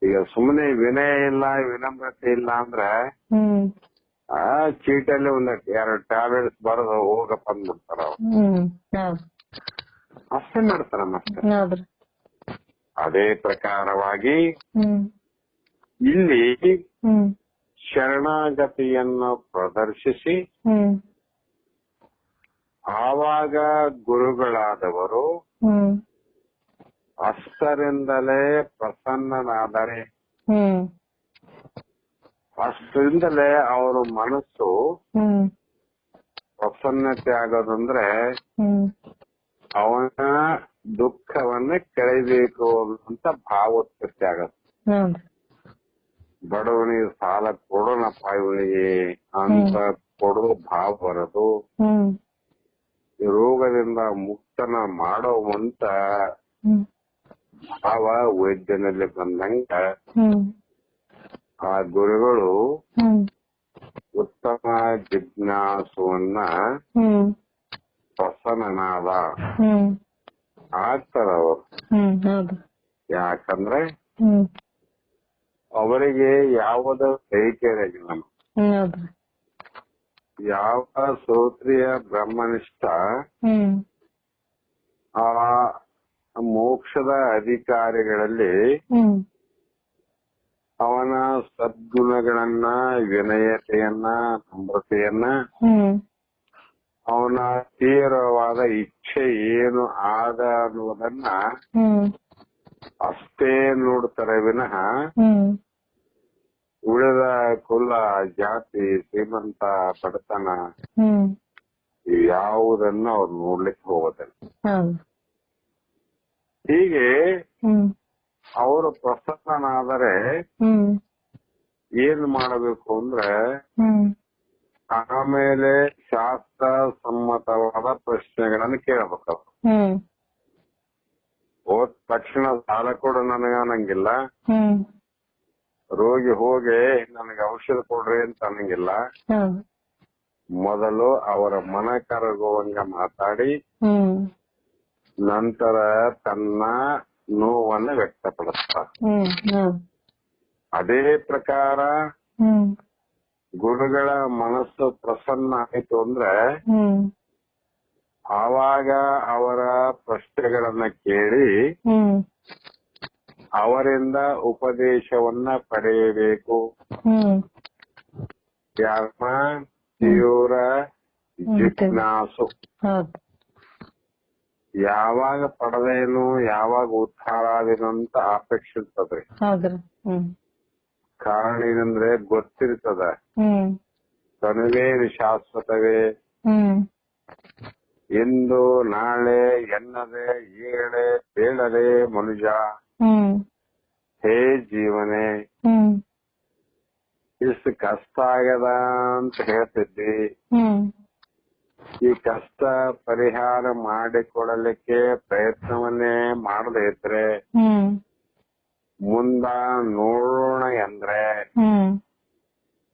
ಈಗ ಸುಮ್ಮನೆ ವಿನಯ ಇಲ್ಲ ವಿನಮ್ರತೆ ಇಲ್ಲ ಅಂದ್ರೆ ಆ ಚೀಟಲ್ಲಿ ಒಂದ್ 2 ಟ್ಯಾಬ್ಲೆಟ್ಸ್ ಬರೋದು ಹೋಗಪ್ಪ ಅಂದ್ಬಿಡ್ತಾರ. ಅಷ್ಟೇ ಮಾಡ್ತಾರ. ಮತ್ತೆ ಅದೇ ಪ್ರಕಾರವಾಗಿ ಇಲ್ಲಿ ಶರಣಾಗತಿಯನ್ನು ಪ್ರದರ್ಶಿಸಿ ಆವಾಗ ಗುರುಗಳಾದವರು ಅಷ್ಟರಿಂದಲೇ ಪ್ರಸನ್ನನಾದರೆ, ಅಷ್ಟರಿಂದಲೇ ಅವರ ಮನಸ್ಸು ಪ್ರಸನ್ನತೆ ಆಗೋದಂದ್ರೆ ಅವನ ದುಃಖವನ್ನ ಕಳೆಯಬೇಕು ಅಂತ ಭಾವೋತ್ಪತ್ತಿ ಆಗತ್ತೆ. ಬಡವನಿಗೆ ಸಾಲ ಕೊಡೋಣಪ್ಪ ಇವನಿಗೆ ಅಂತ ಕೊಡೋ ಭಾವ ಬರೋದು, ರೋಗದಿಂದ ಮುಕ್ತನ ಮಾಡೋವಂತ ಭಾವ ವೈದ್ಯನಲ್ಲಿ ಬಂದಂಗ ಆ ಗುರುಗಳು ಉತ್ತಮ ಜಿಜ್ಞಾಸುವನ್ನ ಪ್ರಸನ್ನನಾದ ಆಗ್ತಾರ ಅವರು. ಯಾಕಂದ್ರೆ ಅವರಿಗೆ ಯಾವುದೋ ಕೈಕೇರಿಯಾಗಿಲ್ಲ. ಯಾವ ಶ್ರೋತ್ರಿಯ ಬ್ರಹ್ಮನಿಷ್ಠ ಆ ಮೋಕ್ಷದ ಅಧಿಕಾರಿಗಳಲ್ಲಿ ಅವನ ಸದ್ಗುಣಗಳನ್ನ, ವಿನಯತೆಯನ್ನ, ನಮ್ರತೆಯನ್ನ, ಅವನ ತೀವ್ರವಾದ ಇಚ್ಛೆ ಏನು ಆದ ಅನ್ನುವುದನ್ನ ಅಷ್ಟೇ ನೋಡ್ತಾರೆ ವಿನಃ ಉಳಿದ ಕುಲ, ಜಾತಿ, ಶ್ರೀಮಂತ, ಬಡತನ ಯಾವುದನ್ನ ಅವ್ರು ನೋಡ್ಲಿಕ್ಕೆ ಹೋಗೋದಿಲ್ಲ. ಹೀಗೆ ಅವರು ಪ್ರಸನ್ನನಾದರೆ ಏನ್ ಮಾಡಬೇಕು ಅಂದ್ರೆ ಆಮೇಲೆ ಶಾಸ್ತ್ರ ಸಮ್ಮತವಾದ ಪ್ರಶ್ನೆಗಳನ್ನು ಕೇಳಬೇಕು. ಹೋದ ತಕ್ಷಣ ಸಾಲ ಕೊಡು ನನಗ ಅನ್ನಂಗಿಲ್ಲ, ರೋಗಿ ಹೋಗಿ ನನಗೆ ಔಷಧ ಕೊಡ್ರಿ ಅಂತ ಅನ್ನಂಗಿಲ್ಲ. ಮೊದಲು ಅವರ ಮನ ಕರಗುವಂಗ ಮಾತಾಡಿ ನಂತರ ತನ್ನ ನೋವನ್ನು ವ್ಯಕ್ತಪಡಿಸ್ತಾರೆ. ಅದೇ ಪ್ರಕಾರ ಗುರುಗಳ ಮನಸ್ಸು ಪ್ರಸನ್ನ ಆಯ್ತು ಅಂದ್ರೆ ಆವಾಗ ಅವರ ಪ್ರಶ್ನೆಗಳನ್ನ ಕೇಳಿ ಅವರಿಂದ ಉಪದೇಶವನ್ನ ಪಡೆಯಬೇಕು. ಯಾರನ್ನ? ತೀವ್ರ ಜಿಜ್ಞಾಸು. ಯಾವಾಗ ಪಡೆದೇನು, ಯಾವಾಗ ಉದ್ಧಾರ ಆದೇನು ಅಂತ ಅಪೇಕ್ಷಿಸ್ತದ್ರಿ. ಕಾರಣ ಏನಂದ್ರೆ ಗೊತ್ತಿರ್ತದ ತನವೇನು ಶಾಶ್ವತವೇ, ಇಂದು ನಾಳೆ ಎನ್ನದೆ ಏಳೆ ತೇಳದೆ ಮನುಜ, ಹೇ ಜೀವನೇ ಇಷ್ಟು ಕಷ್ಟ ಆಗದ ಅಂತ ಹೇಳ್ತಿದ್ದಿ, ಈ ಕಷ್ಟ ಪರಿಹಾರ ಮಾಡಿಕೊಡಲಿಕ್ಕೆ ಪ್ರಯತ್ನವನ್ನೇ ಮಾಡದೇ ಇದ್ರೆ ಮುಂದ ನೋಡೋಣ ಎಂದ್ರೆ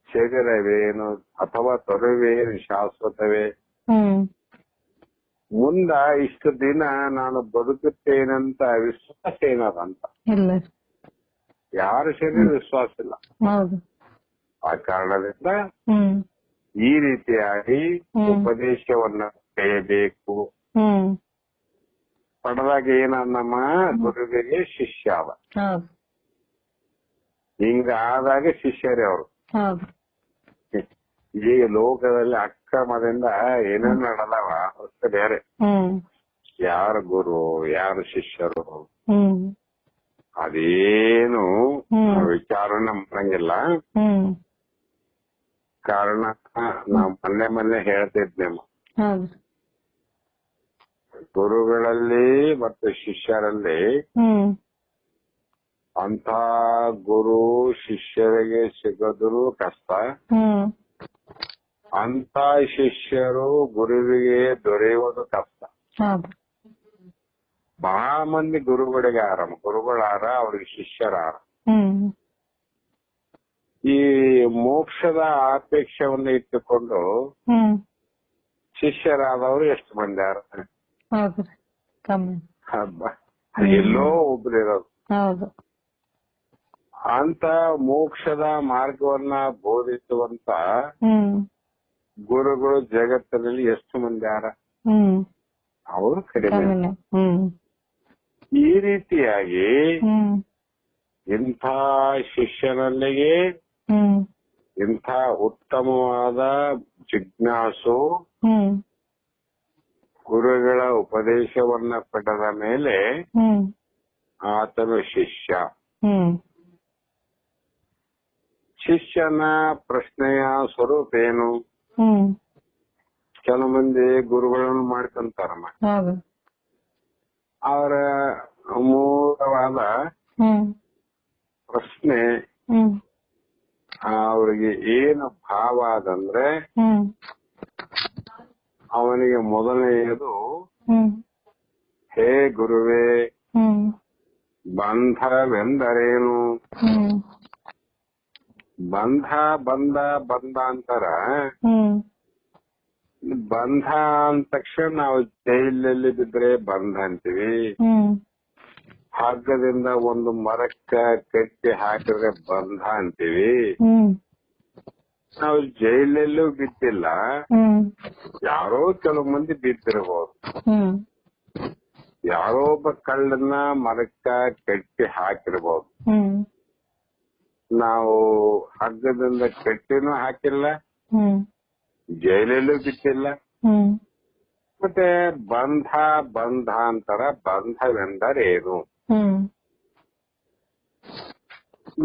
ಶರೀರವೇನು ಅಥವಾ ತೊರವೇನು ಶಾಶ್ವತವೇ? ಮುಂದ ಇಷ್ಟು ದಿನ ನಾನು ಬದುಕುತ್ತೇನಂತ ವಿಶ್ವಾಸ ಏನದಂತ ಯಾರ ಶರೀರ ವಿಶ್ವಾಸ ಇಲ್ಲ. ಆ ಕಾರಣದಿಂದ ಈ ರೀತಿಯಾಗಿ ಉಪದೇಶವನ್ನ ಪಡೆಯಬೇಕು. ಪಡೆದಾಗ ಏನನ್ನಮ್ಮ ಗುರುವಿಗೆ ಶಿಷ್ಯ ಅವ. ಹಿಂಗ ಆದಾಗ ಶಿಷ್ಯರೇ ಅವರು. ಈ ಲೋಕದಲ್ಲಿ ಅಕ್ರಮದಿಂದ ಏನೇನ್ ನಡೆದವ ಹೊಸ ಬೇರೆ. ಯಾರು ಗುರು ಯಾರು ಶಿಷ್ಯರು ಅದೇನು ವಿಚಾರನ ಮಾಡಂಗಿಲ್ಲ. ಕಾರಣ ನಾವ್ ಮೊನ್ನೆ ಹೇಳ್ತಿದ್ದೆ, ಗುರುಗಳಲ್ಲಿ ಮತ್ತು ಶಿಷ್ಯರಲ್ಲಿ ಅಂತ ಗುರು ಶಿಷ್ಯರಿಗೆ ಸಿಗದ್ರು ಕಷ್ಟ, ಅಂತ ಶಿಷ್ಯರು ಗುರುವಿಗೆ ದೊರೆಯುವುದು ಕಷ್ಟ. ಬಹಳ ಮಂದಿ ಗುರುಗಳಾರ ಅವ್ರಿಗೆ ಶಿಷ್ಯರಾರ. ಈ ಮೋಕ್ಷದ ಅಪೇಕ್ಷೆಯನ್ನು ಇಟ್ಟುಕೊಂಡು ಶಿಷ್ಯರಾದವರು ಎಷ್ಟು ಮಂದಿ ಯಾರ? ಎಲ್ಲೋ ಒಬ್ರು ಇರೋದು. ಅಂತ ಮೋಕ್ಷದ ಮಾರ್ಗವನ್ನ ಬೋಧಿಸುವಂತ ಗುರುಗಳು ಜಗತ್ತಿನಲ್ಲಿ ಎಷ್ಟು ಮಂದಿ ಯಾರ? ಅವರು ಕಡಿಮೆ. ಈ ರೀತಿಯಾಗಿ ಇಂಥ ಶಿಷ್ಯನಲ್ಲಿಗೆ ಇಂಥ ಉತ್ತಮವಾದ ಜಿಜ್ಞಾಸು ಗುರುಗಳ ಉಪದೇಶವನ್ನ ಪಡೆದ ಮೇಲೆ ಆತನು ಶಿಷ್ಯ. ಶಿಷ್ಯನ ಪ್ರಶ್ನೆಯ ಸ್ವರೂಪ ಏನು? ಕೆಲವು ಮಂದಿ ಗುರುಗಳನ್ನು ಮಾಡ್ಕೊಂತಾರಮ್ಮ. ಅವರ ಅಮೂಲವಾದ ಪ್ರಶ್ನೆ ಅವ್ರಿಗೆ ಏನು ಭಾವ ಅದಂದ್ರೆ, ಅವನಿಗೆ ಮೊದಲನೆಯದು, ಹೇ ಗುರುವೇ, ಬಂಧವೆಂದರೇನು? ಬಂಧ ಬಂಧ ಅಂತಾರ. ಬಂಧ ಅಂದ ತಕ್ಷಣ ನಾವು ಜೈಲಲ್ಲಿ ಬಿದ್ರೆ ಬಂಧ ಅಂತೀವಿ. ಹಗ್ಗದಿಂದ ಒಂದು ಮರಕ್ಕ ಕಟ್ಟಿ ಹಾಕಿದ್ರೆ ಬಂಧ ಅಂತೀವಿ. ನಾವು ಜೈಲಲ್ಲೂ ಬಿದ್ದಿಲ್ಲ, ಯಾರೋ ಕೆಲವು ಮಂದಿ ಬಿದ್ದಿರಬಹುದು. ಯಾರೋ ಒಬ್ಬ ಕಳ್ಳನ್ನ ಮರಕ್ಕ ಕಟ್ಟಿ ಹಾಕಿರಬಹುದು. ನಾವು ಹಗ್ಗದಿಂದ ಕಟ್ಟಿನೂ ಹಾಕಿಲ್ಲ, ಜೈಲಲ್ಲೂ ಬಿಟ್ಟಿಲ್ಲ. ಮತ್ತೆ ಬಂಧ ಅಂತಾರ. ಬಂಧವೆಂದರೇನು?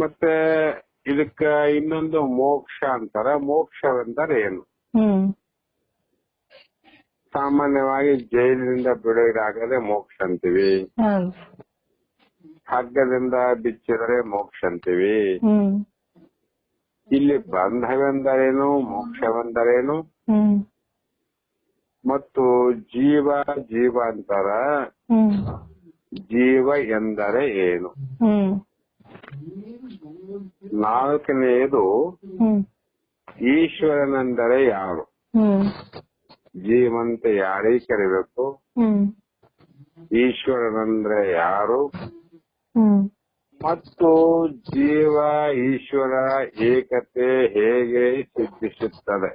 ಮತ್ತೆ ಇದಕ್ಕ ಇನ್ನೊಂದು ಮೋಕ್ಷ ಅಂತಾರ. ಮೋಕ್ಷವೆಂದರೇನು? ಸಾಮಾನ್ಯವಾಗಿ ಜೈಲಿನಿಂದ ಬಿಡುಗಡೆ ಮೋಕ್ಷ ಅಂತೀವಿ, ಹಗ್ಗದಿಂದ ಬಿಚ್ಚಿದರೆ ಮೋಕ್ಷ ಅಂತೀವಿ. ಇಲ್ಲಿ ಬಂಧವೆಂದರೇನು, ಮೋಕ್ಷವೆಂದರೇನು? ಮತ್ತು ಜೀವ ಅಂತಾರ. ಜೀವ ಎಂದರೆ ಏನು? ನಾಲ್ಕನೆಯದು ಈಶ್ವರನೆಂದರೆ ಯಾರು? ಜೀವಂತ ಯಾರಿಗೆ ಕರಿಬೇಕು? ಈಶ್ವರನೆಂದ್ರೆ ಯಾರು? ಮತ್ತು ಜೀವ ಈಶ್ವರ ಏಕತೆ ಹೇಗೆ ಸಿದ್ಧಿಸುತ್ತದೆ?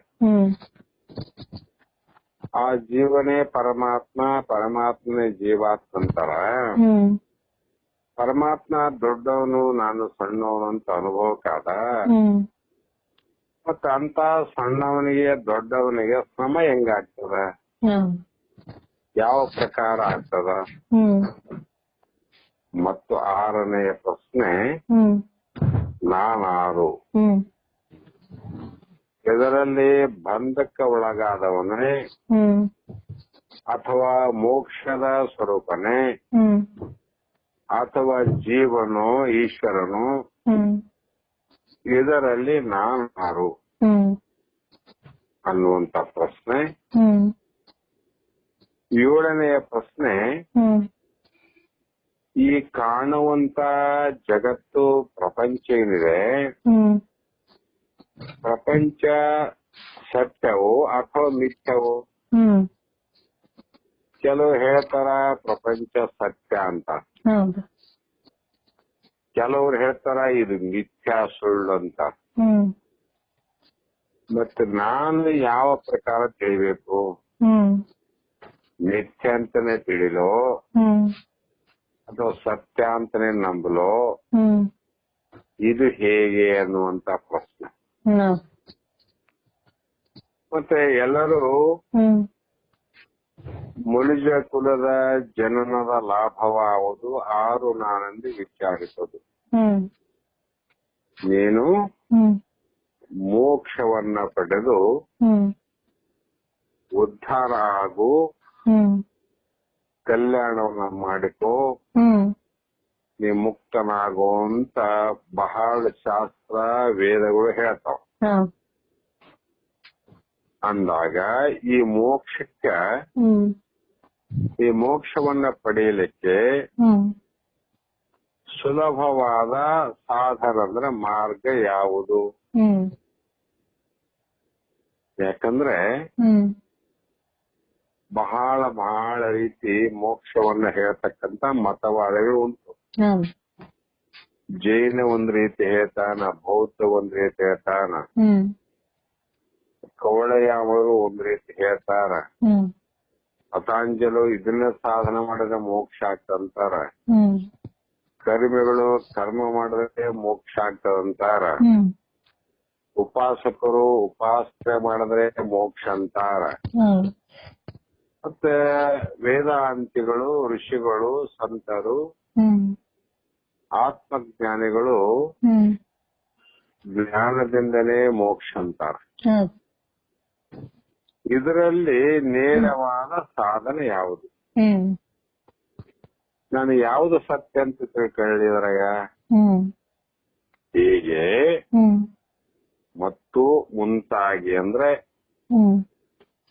ಆ ಜೀವನೇ ಪರಮಾತ್ಮ, ಪರಮಾತ್ಮನೇ ಜೀವಾತ್ಮ ಅಂತಾರ. ಪರಮಾತ್ಮ ದೊಡ್ಡವನು, ನಾನು ಸಣ್ಣವನು ಅಂತ ಅನುಭವಕ್ಕಾದ. ಮತ್ತ ಅಂತ ಸಣ್ಣವನಿಗೆ ದೊಡ್ಡವನಿಗೆ ಸಮ ಹೆಂಗಾಗ್ತದ? ಯಾವ ಪ್ರಕಾರ ಆಗ್ತದ? ಮತ್ತು ಆರನೆಯ ಪ್ರಶ್ನೆ, ನಾನಾರು? ಇದರಲ್ಲಿ ಬಂಧಕ್ಕೆ ಒಳಗಾದವನೇ ಅಥವಾ ಮೋಕ್ಷದ ಸ್ವರೂಪನೇ ಅಥವಾ ಜೀವನೋ ಈಶ್ವರನು? ಇದರಲ್ಲಿ ನಾನಾರು ಅನ್ನುವಂತ ಪ್ರಶ್ನೆ ಏಳನೆಯ ಪ್ರಶ್ನೆ, ಹ್ಮ್ ಈ ಕಾಣುವಂತ ಜಗತ್ತು ಪ್ರಪಂಚ ಏನಿದೆ, ಹ್ಮ್ ಪ್ರಪಂಚ ಸತ್ಯವೋ ಅಥವಾ ಮಿಥ್ಯವೋ? ಹ್ಮ್ ಕೆಲವು ಹೇಳ್ತಾರ ಪ್ರಪಂಚ ಸತ್ಯ ಅಂತ, ಹೌದು. ಕೆಲವ್ರು ಹೇಳ್ತಾರ ಇದು ಮಿಥ್ಯಾ ಸುಳ್ಳು ಅಂತ. ಹ್ಮ್ ಮತ್ತೆ ನಾನು ಯಾವ ಪ್ರಕಾರ ತಿಳಿಬೇಕು? ಹ್ಮ್ ಮಿಥ್ಯ ಅಂತಾನೆ ತಿಳಿಲೋ ಹ್ಮ್ ಅಥವಾ ಸತ್ಯ ಅಂತಾನೆ ನಂಬಲೋ? ಹ್ಮ್ ಇದು ಹೇಗೆ ಅನ್ನುವಂತ ಪ್ರಶ್ನೆ. ಹ್ಮ್ ಮತ್ತೆ ಎಲ್ಲರೂ ಹ್ಮ್ ಮನುಜ ಕುಲದ ಜನನದ ಲಾಭವಾಗುವುದು ಆರು ನಾನೆಂದು ವಿಚಾರಿಸುವುದು. ಹ್ಮ್ ನೀನು ಹ್ಮ್ ಮೋಕ್ಷವನ್ನ ಪಡೆದು ಹ್ಮ್ ಉದ್ಧಾರ ಆಗು, ಹ್ಮ್ ಕಲ್ಯಾಣವನ್ನ ಮಾಡಿಕೋ, ಹ್ಮ್ ನೀ ಮುಕ್ತನಾಗೋ ಅಂತ ಬಹಳ ಶಾಸ್ತ್ರ ವೇದಗಳು ಹೇಳ್ತಾವ. ಹೌದು. ಅಂದಾಗ ಈ ಮೋಕ್ಷಕ್ಕೆ, ಹ್ಮ್ ಈ ಮೋಕ್ಷವನ್ನ ಪಡೆಯಲಿಕ್ಕೆ ಹ್ಮ್ ಸುಲಭವಾದ ಸಾಧನ ಅಂದ್ರೆ ಮಾರ್ಗ ಯಾವುದು? ಹ್ಮ್ ಯಾಕಂದ್ರೆ ಹ್ಮ್ ಬಹಳ ಬಹಳ ರೀತಿ ಮೋಕ್ಷವನ್ನ ಹೇಳ್ತಕ್ಕಂತ ಮತವಾದಗಳು ಉಂಟು. ಹೌದು. ಜೈನ ಒಂದ್ ರೀತಿ ಹೇಳ್ತಾನ, ಬೌದ್ಧ ಒಂದ್ ರೀತಿ ಹೇಳ್ತಾನ, ಹ್ಮ್ ಕವಳಯ್ಯವರು ಒಂದ್ ರೀತಿ ಹೇಳ್ತಾರ, ಹ್ಮ್ ಪತಾಂಜಲು ಇದನ್ನ ಸಾಧನ ಮಾಡಿದ್ರೆ ಮೋಕ್ಷ ಆಗ್ತಂತಾರ, ಹ್ಮ್ ಕರ್ಮಿಗಳು ಕರ್ಮ ಮಾಡಿದ್ರೆ ಮೋಕ್ಷ ಆಗ್ತದಂತಾರ, ಹ್ಮ್ ಉಪಾಸಕರು ಉಪಾಸನೆ ಮಾಡಿದ್ರೆ ಮೋಕ್ಷ ಅಂತಾರ. ಹೌದು. ಮತ್ತೆ ವೇದಾಂತಿಗಳು, ಋಷಿಗಳು, ಸಂತರು, ಹ್ಮ್ ಆತ್ಮಜ್ಞಾನಿಗಳು ಹ್ಮ್ ಜ್ಞಾನದಿಂದಲೇ ಮೋಕ್ಷ ಅಂತಾರ. ಹೌದು. ಇದರಲ್ಲಿ ನೇರವಾದ ಸಾಧನೆ ಯಾವುದು? ಹ್ಮ್ ನಾನು ಯಾವುದು ಸತ್ಯ ಅಂತ ತಿಳ್ಕೊಳ್ಳಿದ್ರಾಗ ಹ್ಮ್ ಹೀಗೆ ಹ್ಮ್ ಮತ್ತು ಮುಂತಾಗಿ ಅಂದ್ರೆ ಹ್ಮ್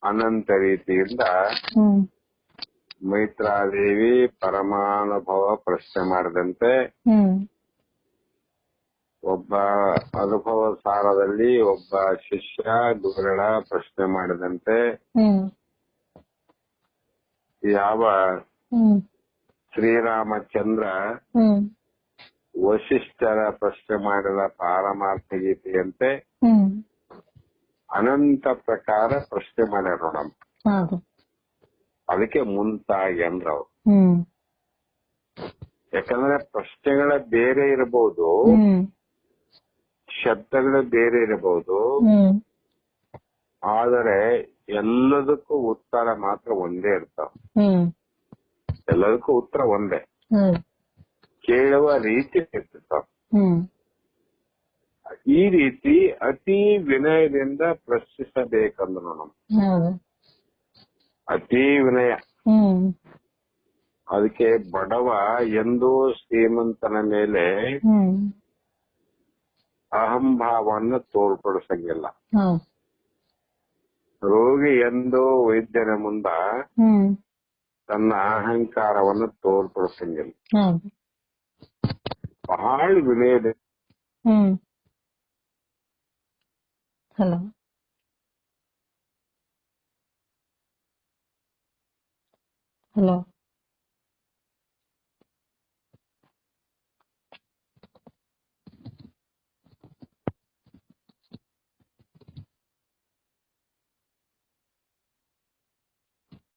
ಅನಂತ ರೀತಿಯಿಂದ ಹ್ಮ್ ಮೈತ್ರಾದೇವಿ ಪರಮಾನುಭವ ಪ್ರಶ್ನೆ ಮಾಡಿದಂತೆ, ಹ್ಮ್ ಒಬ್ಬ ಅನುಭವ ಸಾರದಲ್ಲಿ ಒಬ್ಬ ಶಿಷ್ಯ ಗುರುಗಳ ಪ್ರಶ್ನೆ ಮಾಡಿದಂತೆ, ಹ್ಮ್ ಯಾವ ಹ್ಮ್ ಶ್ರೀರಾಮಚಂದ್ರ ಹ್ಮ್ ವಶಿಷ್ಠರ ಪ್ರಶ್ನೆ ಮಾಡಿದ ಪಾರಮಾರ್ಥ ಗೀತೆಯಂತೆ ಹ್ಮ್ ಅನಂತ ಪ್ರಕಾರ ಪ್ರಶ್ನೆ ಮಾಡ್ಯಾರ ನೋಡಮ್ಮ. ಹೌದು. ಅದಕ್ಕೆ ಮುಂತಾಗಿ ಅಂದ್ರ ಅವ್ರು. ಹ್ಮ್ ಯಾಕಂದ್ರೆ ಪ್ರಶ್ನೆಗಳ ಬೇರೆ ಇರಬಹುದು, ಹ್ಮ್ ಶಬ್ದಗಳು ಬೇರೆ ಇರಬಹುದು, ಹ್ಮ್ ಆದರೆ ಎಲ್ಲದಕ್ಕೂ ಉತ್ತರ ಮಾತ್ರ ಒಂದೇ ಇರ್ತಾವ. ಹ್ಮ್ ಎಲ್ಲದಕ್ಕೂ ಉತ್ತರ ಒಂದೇ, ಹ್ಮ್ ಕೇಳುವ ರೀತಿ ಇರ್ತಾವ. ಹ್ಮ್ ಈ ರೀತಿ ಅತಿ ವಿನಯದಿಂದ ಪ್ರಶ್ನಿಸಬೇಕಂದ್ರು ನಾವು. ಹೌದು. ಅತಿ ವಿನಯ. ಹ್ಮ್ ಅದಕ್ಕೆ ಬಡವ ಎಂದೂ ಶ್ರೀಮಂತನ ಮೇಲೆ ಹ್ಮ್ ಅಹಂಭಾವವನ್ನು ತೋರ್ಪಡಿಸಂಗಿಲ್ಲ. ಹೌದು. ರೋಗಿ ಎಂದೂ ವೈದ್ಯನ ಮುಂದ ಹ್ಮ್ ತನ್ನ ಅಹಂಕಾರವನ್ನು ತೋರ್ಪಡಿಸಂಗಿಲ್ಲ. ಹೌದು. ಬಹಳ ವಿನಯದ. ಹ್ಮ್ ಹಲೋ ಹಲೋ